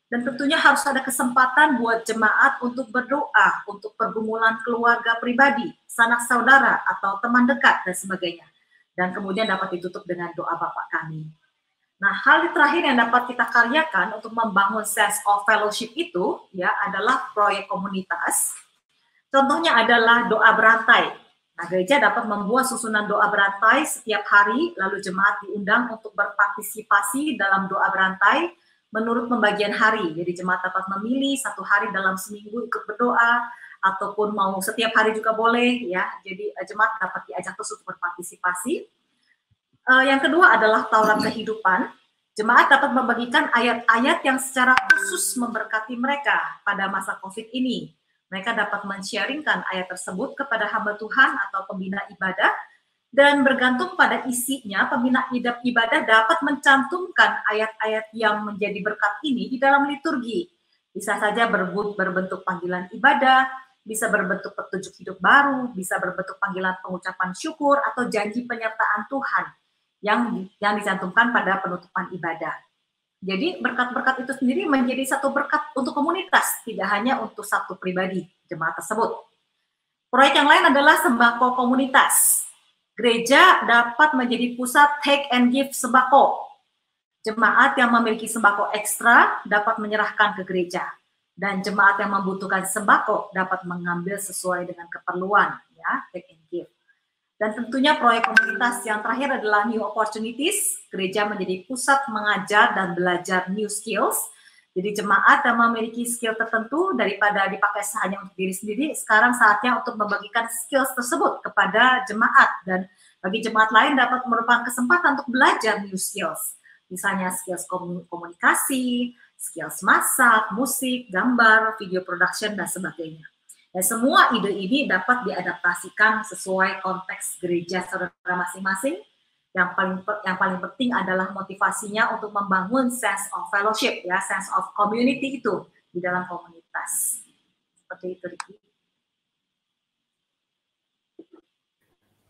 Dan tentunya harus ada kesempatan buat jemaat untuk berdoa, untuk pergumulan keluarga pribadi, sanak saudara, atau teman dekat, dan sebagainya. Dan kemudian dapat ditutup dengan doa Bapa kami. Nah, hal terakhir yang dapat kita karyakan untuk membangun sense of fellowship itu, ya, adalah proyek komunitas. Contohnya adalah doa berantai. Nah, gereja dapat membuat susunan doa berantai setiap hari, lalu jemaat diundang untuk berpartisipasi dalam doa berantai, menurut pembagian hari. Jadi jemaat dapat memilih 1 hari dalam seminggu ikut berdoa, ataupun mau setiap hari juga boleh, ya. Jadi jemaat dapat diajak terus untuk berpartisipasi. Yang kedua adalah Taurat kehidupan. Jemaat dapat membagikan ayat-ayat yang secara khusus memberkati mereka pada masa COVID ini. Mereka dapat men-sharingkan ayat tersebut kepada hamba Tuhan atau pembina ibadah, dan bergantung pada isinya, pembina ibadah dapat mencantumkan ayat-ayat yang menjadi berkat ini di dalam liturgi. Bisa saja berbentuk panggilan ibadah, bisa berbentuk petunjuk hidup baru, bisa berbentuk panggilan pengucapan syukur, atau janji penyertaan Tuhan yang dicantumkan pada penutupan ibadah. Jadi berkat-berkat itu sendiri menjadi satu berkat untuk komunitas, tidak hanya untuk satu pribadi jemaat tersebut. Proyek yang lain adalah sembako komunitas. Gereja dapat menjadi pusat take and give sembako. Jemaat yang memiliki sembako ekstra dapat menyerahkan ke gereja. Dan jemaat yang membutuhkan sembako dapat mengambil sesuai dengan keperluan, ya, take and give. Dan tentunya proyek komunitas yang terakhir adalah new opportunities. Gereja menjadi pusat mengajar dan belajar new skills. Jadi jemaat yang memiliki skill tertentu daripada dipakai hanya untuk diri sendiri, sekarang saatnya untuk membagikan skills tersebut kepada jemaat. Dan bagi jemaat lain dapat merupakan kesempatan untuk belajar new skills. Misalnya skills komunikasi, skills masak, musik, gambar, video production, dan sebagainya. Dan semua ide ini dapat diadaptasikan sesuai konteks gereja saudara masing-masing. Yang paling penting adalah motivasinya untuk membangun sense of fellowship, ya, sense of community itu di dalam komunitas. Seperti itu, Ricky.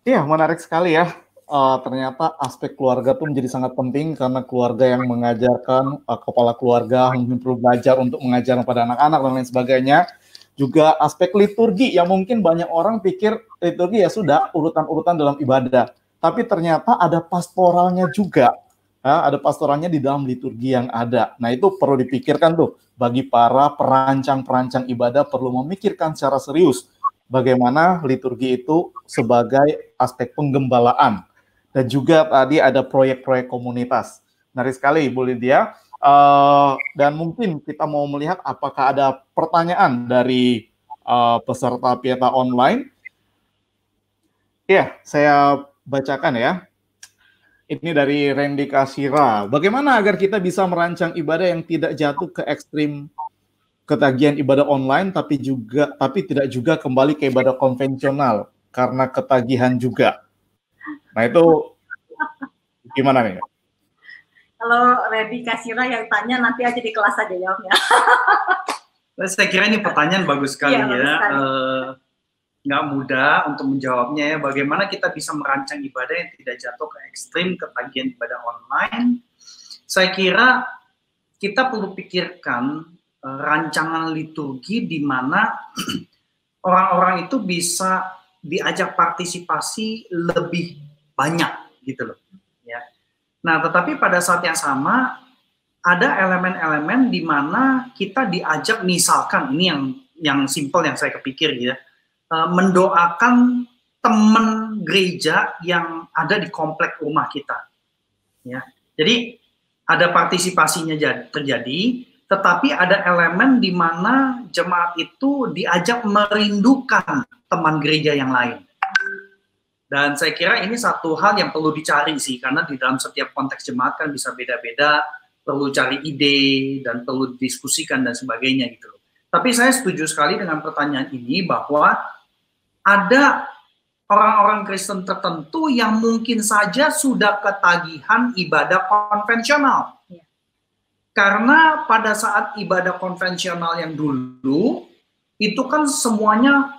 Iya, menarik sekali ya. Ternyata aspek keluarga tuh menjadi sangat penting karena keluarga yang mengajarkan, kepala keluarga mungkin perlu belajar untuk mengajar kepada anak-anak dan lain sebagainya. Juga aspek liturgi yang mungkin banyak orang pikir liturgi ya sudah urutan-urutan dalam ibadah. Tapi ternyata ada pastoralnya juga. Ya, ada pastoralnya di dalam liturgi yang ada. Nah, itu perlu dipikirkan tuh. Bagi para perancang-perancang ibadah perlu memikirkan secara serius bagaimana liturgi itu sebagai aspek penggembalaan. Dan juga tadi ada proyek-proyek komunitas. Menarik sekali, Bu Lydia. Dan mungkin kita mau melihat apakah ada pertanyaan dari peserta Pieta Online. Ya, saya bacakan ya. Ini dari Randy Kasira. Bagaimana agar kita bisa merancang ibadah yang tidak jatuh ke ekstrim ketagihan ibadah online tapi tidak juga kembali ke ibadah konvensional karena ketagihan juga. Nah, itu gimana nih? Kalau Randy Kasira yang tanya nanti aja di kelas aja jawabnya. Saya kira ini pertanyaan bagus sekali, ya. Nggak mudah untuk menjawabnya, ya. Bagaimana kita bisa merancang ibadah yang tidak jatuh ke ekstrim ketagihan ibadah online? Saya kira kita perlu pikirkan rancangan liturgi di mana orang-orang itu bisa diajak partisipasi lebih banyak gitu loh. Ya. Nah, tetapi pada saat yang sama ada elemen-elemen di mana kita diajak, misalkan ini yang simpel yang saya kepikir ya, mendoakan teman gereja yang ada di komplek rumah kita. Ya. Jadi ada partisipasinya terjadi, tetapi ada elemen di mana jemaat itu diajak merindukan teman gereja yang lain. Dan saya kira ini satu hal yang perlu dicari sih, karena di dalam setiap konteks jemaat kan bisa beda-beda, perlu cari ide dan perlu diskusikan dan sebagainya gitu. Tapi saya setuju sekali dengan pertanyaan ini bahwa ada orang-orang Kristen tertentu yang mungkin saja sudah ketagihan ibadah konvensional. Ya. Karena pada saat ibadah konvensional yang dulu, itu kan semuanya,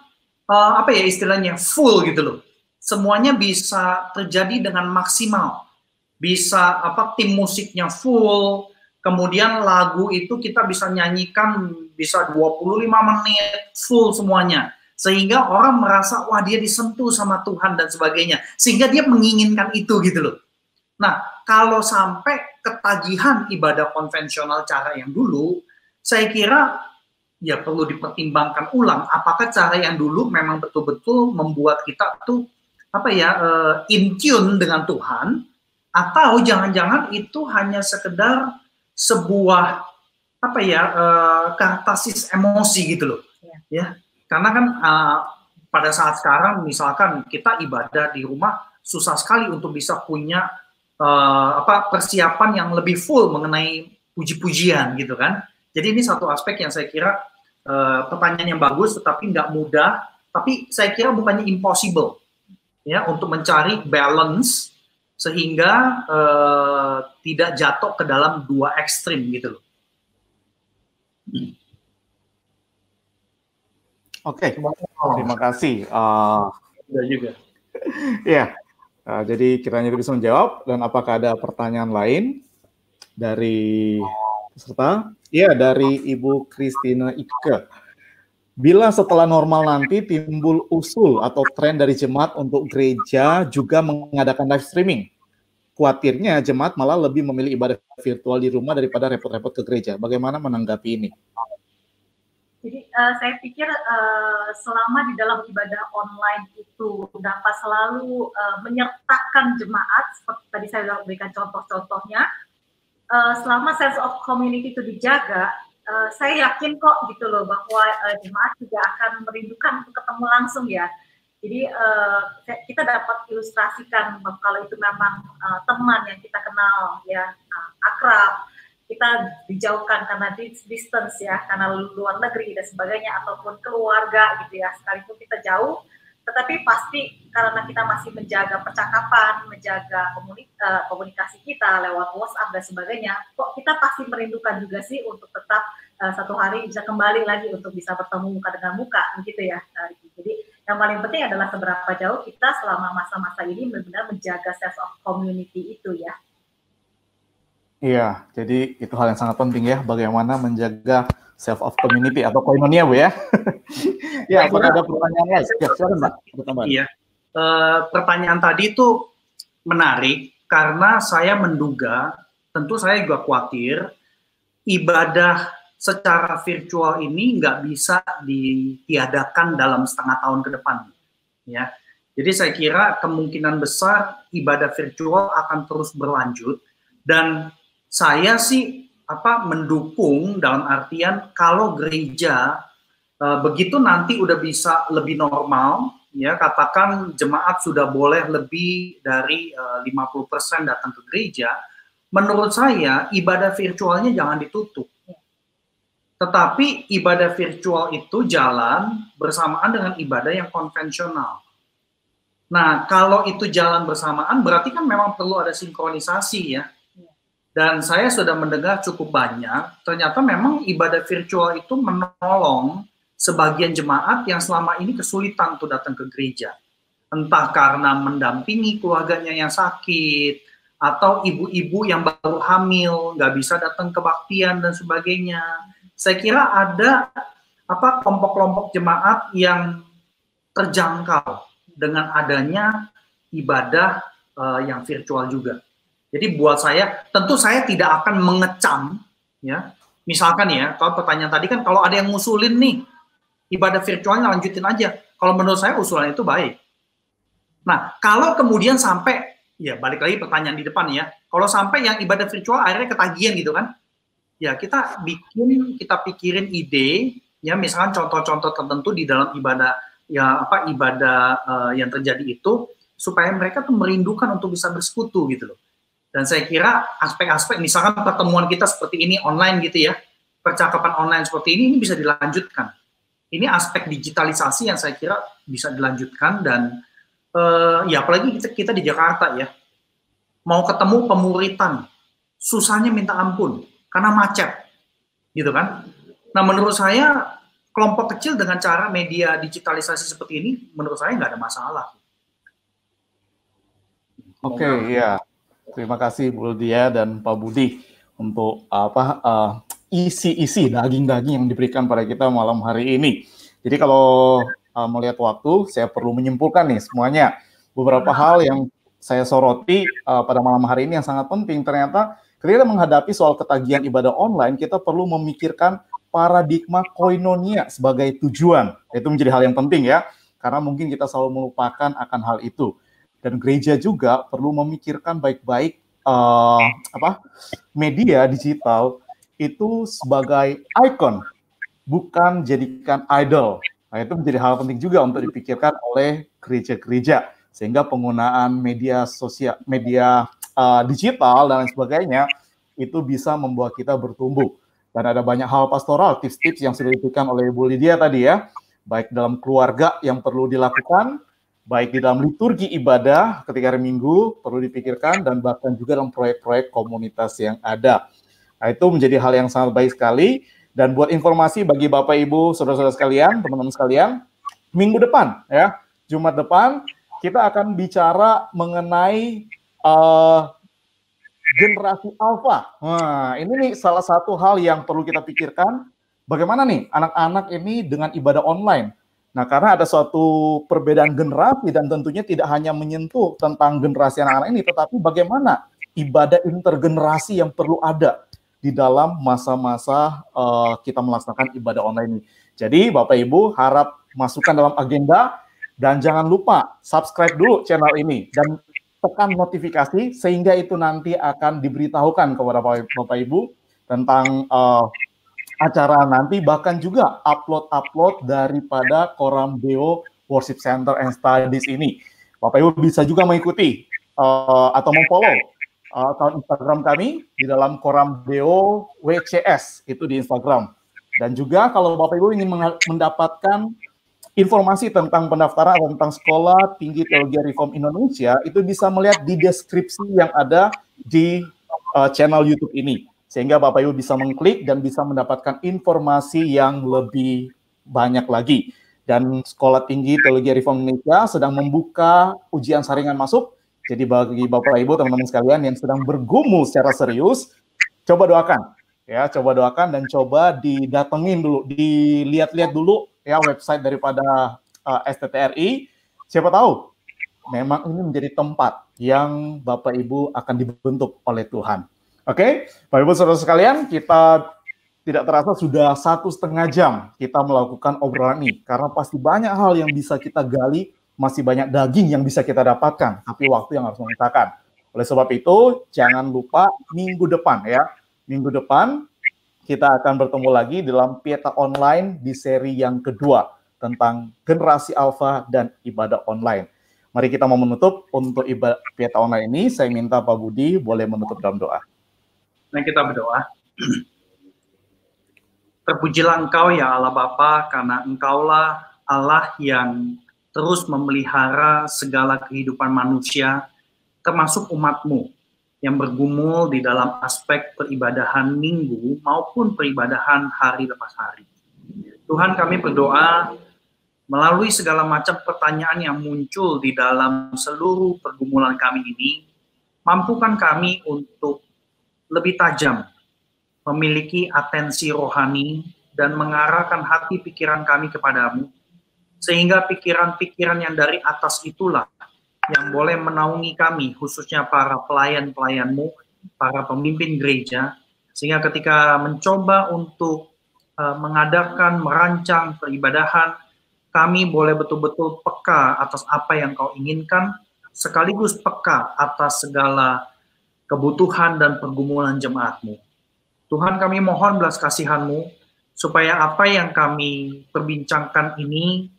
apa ya istilahnya, full gitu loh. Semuanya bisa terjadi dengan maksimal. Bisa tim musiknya full, kemudian lagu itu kita bisa nyanyikan bisa 25 menit, full semuanya. Sehingga orang merasa, wah dia disentuh sama Tuhan dan sebagainya. Sehingga dia menginginkan itu gitu loh. Nah, kalau sampai ketagihan ibadah konvensional cara yang dulu, saya kira ya perlu dipertimbangkan ulang. Apakah cara yang dulu memang betul-betul membuat kita tuh, in tune dengan Tuhan, atau jangan-jangan itu hanya sekedar sebuah, katarsis emosi gitu loh. Ya. Karena kan pada saat sekarang misalkan kita ibadah di rumah susah sekali untuk bisa punya persiapan yang lebih full mengenai puji-pujian gitu kan. Jadi ini satu aspek yang saya kira pertanyaan yang bagus tetapi nggak mudah, tapi saya kira bukannya impossible ya untuk mencari balance sehingga tidak jatuh ke dalam dua ekstrim gitu loh. Oke, terima kasih. Juga. Ya, jadi kiranya bisa menjawab. Dan apakah ada pertanyaan lain dari peserta? Iya, dari Ibu Christina Ike. Bila setelah normal nanti timbul usul atau tren dari jemaat untuk gereja juga mengadakan live streaming, khawatirnya jemaat malah lebih memilih ibadah virtual di rumah daripada repot-repot ke gereja. Bagaimana menanggapi ini? Jadi saya pikir selama di dalam ibadah online itu dapat selalu menyertakan jemaat, seperti tadi saya sudah berikan contoh-contohnya, selama sense of community itu dijaga, saya yakin kok gitu loh bahwa jemaat juga akan merindukan untuk ketemu langsung ya. Jadi kita dapat ilustrasikan bahwa kalau itu memang teman yang kita kenal ya, akrab, kita dijauhkan karena distance ya, karena luar negeri dan sebagainya, ataupun keluarga gitu ya, sekalipun kita jauh, tetapi pasti karena kita masih menjaga percakapan, menjaga komunikasi kita lewat WhatsApp dan sebagainya, kok kita pasti merindukan juga sih untuk tetap satu hari bisa kembali lagi untuk bisa bertemu muka dengan muka, begitu ya. Jadi yang paling penting adalah seberapa jauh kita selama masa-masa ini benar-benar menjaga sense of community itu ya. Iya, jadi itu hal yang sangat penting ya, bagaimana menjaga self of community atau koinonia, Bu ya. Ya, apakah ada pertanyaan lain? Ya, silakan, Mbak. Iya, pertanyaan tadi itu menarik karena saya menduga, tentu saya juga khawatir, ibadah secara virtual ini nggak bisa ditiadakan dalam setengah tahun ke depan. Ya, jadi saya kira kemungkinan besar ibadah virtual akan terus berlanjut dan saya sih mendukung dalam artian kalau gereja begitu nanti udah bisa lebih normal ya, katakan jemaat sudah boleh lebih dari 50% datang ke gereja, menurut saya ibadah virtualnya jangan ditutup. Tetapi ibadah virtual itu jalan bersamaan dengan ibadah yang konvensional. Nah, kalau itu jalan bersamaan berarti kan memang perlu ada sinkronisasi ya. Dan saya sudah mendengar cukup banyak, ternyata memang ibadah virtual itu menolong sebagian jemaat yang selama ini kesulitan untuk datang ke gereja. Entah karena mendampingi keluarganya yang sakit, atau ibu-ibu yang baru hamil, nggak bisa datang kebaktian dan sebagainya. Saya kira ada kelompok-kelompok jemaat yang terjangkau dengan adanya ibadah yang virtual juga. Jadi buat saya, tentu saya tidak akan mengecam, ya. Misalkan ya, kalau pertanyaan tadi kan kalau ada yang ngusulin nih, ibadah virtualnya lanjutin aja. Kalau menurut saya usulan itu baik. Nah, kalau kemudian sampai, ya balik lagi pertanyaan di depan ya, kalau sampai yang ibadah virtual akhirnya ketagihan gitu kan, ya kita pikirin ide, ya misalkan contoh-contoh tertentu di dalam ibadah yang terjadi itu supaya mereka tuh merindukan untuk bisa bersekutu gitu loh. Dan saya kira aspek-aspek misalkan pertemuan kita seperti ini online gitu ya, percakapan online seperti ini bisa dilanjutkan. Ini aspek digitalisasi yang saya kira bisa dilanjutkan dan ya apalagi kita di Jakarta ya, mau ketemu pemuritan susahnya minta ampun karena macet gitu kan. Nah menurut saya kelompok kecil dengan cara media digitalisasi seperti ini, menurut saya nggak ada masalah. Oke, ya. Terima kasih Bu Lydia dan Pak Budi untuk isi-isi daging-daging yang diberikan pada kita malam hari ini. Jadi kalau melihat waktu, saya perlu menyimpulkan nih semuanya. Beberapa hal yang saya soroti pada malam hari ini yang sangat penting. Ternyata ketika menghadapi soal ketagihan ibadah online, kita perlu memikirkan paradigma koinonia sebagai tujuan. Itu menjadi hal yang penting ya, karena mungkin kita selalu melupakan akan hal itu. Dan gereja juga perlu memikirkan baik-baik media digital itu sebagai ikon, bukan jadikan idol. Nah, itu menjadi hal penting juga untuk dipikirkan oleh gereja-gereja, sehingga penggunaan media sosial, media digital dan lain sebagainya itu bisa membuat kita bertumbuh. Dan ada banyak hal pastoral, tips-tips yang sudah diberikan oleh Bu Lydia tadi ya, baik dalam keluarga yang perlu dilakukan, baik di dalam liturgi ibadah ketika hari Minggu perlu dipikirkan, dan bahkan juga dalam proyek-proyek komunitas yang ada. Nah, itu menjadi hal yang sangat baik sekali. Dan buat informasi bagi Bapak Ibu, saudara-saudara sekalian, teman-teman sekalian, minggu depan ya, Jumat depan kita akan bicara mengenai generasi alfa. Nah, ini nih salah satu hal yang perlu kita pikirkan. Bagaimana nih anak-anak ini dengan ibadah online? Nah, karena ada suatu perbedaan generasi dan tentunya tidak hanya menyentuh tentang generasi anak-anak ini, tetapi bagaimana ibadah intergenerasi yang perlu ada di dalam masa-masa kita melaksanakan ibadah online ini. Jadi, Bapak Ibu harap masukkan dalam agenda dan jangan lupa subscribe dulu channel ini dan tekan notifikasi sehingga itu nanti akan diberitahukan kepada Bapak Ibu tentang acara nanti, bahkan juga upload daripada Koram Deo Worship Center and Studies ini. Bapak Ibu bisa juga mengikuti atau memfollow akun Instagram kami di dalam Koram Deo WCS, itu di Instagram. Dan juga kalau Bapak Ibu ingin mendapatkan informasi tentang pendaftaran atau tentang Sekolah Tinggi Teologi Reform Indonesia, itu bisa melihat di deskripsi yang ada di channel YouTube ini. Sehingga Bapak Ibu bisa mengklik dan bisa mendapatkan informasi yang lebih banyak lagi. Dan Sekolah Tinggi Teologi Reform Indonesia sedang membuka ujian saringan masuk. Jadi bagi Bapak Ibu, teman-teman sekalian yang sedang bergumul secara serius, coba doakan. Ya, coba doakan dan coba didatengin dulu, dilihat-lihat dulu ya website daripada STTRI. Siapa tahu memang ini menjadi tempat yang Bapak Ibu akan dibentuk oleh Tuhan. Oke, Bapak Ibu saudara sekalian, kita tidak terasa sudah 1,5 jam kita melakukan obrolan ini, karena pasti banyak hal yang bisa kita gali, masih banyak daging yang bisa kita dapatkan, tapi waktu yang harus memisahkan. Oleh sebab itu, jangan lupa minggu depan ya. Minggu depan kita akan bertemu lagi dalam Pieta Online di seri yang kedua tentang generasi alfa dan ibadah online. Mari kita mau menutup untuk ibadah Pieta Online ini. Saya minta Pak Budi boleh menutup dalam doa. Nah, kita berdoa. Terpujilah Engkau ya Allah Bapa, karena Engkaulah Allah yang terus memelihara segala kehidupan manusia, termasuk umat-Mu yang bergumul di dalam aspek peribadahan minggu maupun peribadahan hari lepas hari. Tuhan, kami berdoa melalui segala macam pertanyaan yang muncul di dalam seluruh pergumulan kami ini, mampukan kami untuk lebih tajam memiliki atensi rohani dan mengarahkan hati pikiran kami kepadamu, sehingga pikiran-pikiran yang dari atas itulah yang boleh menaungi kami, khususnya para pelayan-pelayanmu, para pemimpin gereja, sehingga ketika mencoba untuk mengadakan, merancang peribadahan, kami boleh betul-betul peka atas apa yang kau inginkan, sekaligus peka atas segala kebutuhan dan pergumulan jemaatmu. Tuhan, kami mohon belas kasihan-mu, supaya apa yang kami perbincangkan ini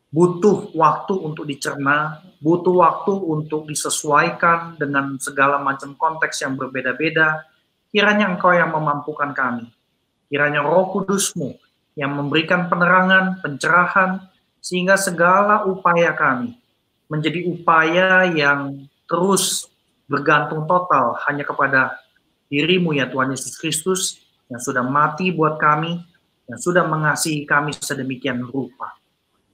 butuh waktu untuk dicerna, butuh waktu untuk disesuaikan dengan segala macam konteks yang berbeda-beda. Kiranya Engkau yang memampukan kami. Kiranya Roh Kudus-Mu yang memberikan penerangan, pencerahan, sehingga segala upaya kami menjadi upaya yang terus bergantung total hanya kepada diri-Mu ya Tuhan Yesus Kristus, yang sudah mati buat kami, yang sudah mengasihi kami sedemikian rupa.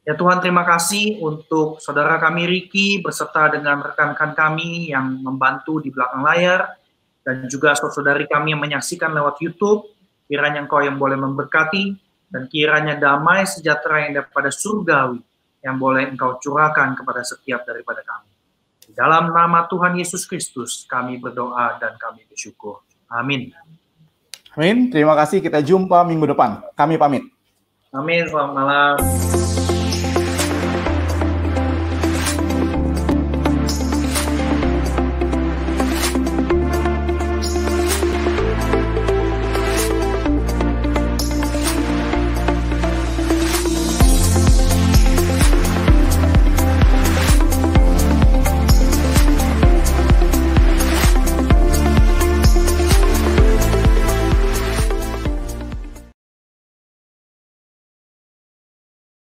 Ya Tuhan, terima kasih untuk saudara kami Ricky beserta dengan rekan-rekan kami yang membantu di belakang layar, dan juga saudari kami yang menyaksikan lewat YouTube. Kiranya Engkau yang boleh memberkati, dan kiranya damai sejahtera yang daripada surgawi yang boleh Engkau curahkan kepada setiap daripada kami. Di dalam nama Tuhan Yesus Kristus kami berdoa dan kami bersyukur. Amin. Amin. Terima kasih. Kita jumpa minggu depan. Kami pamit. Amin. Selamat malam.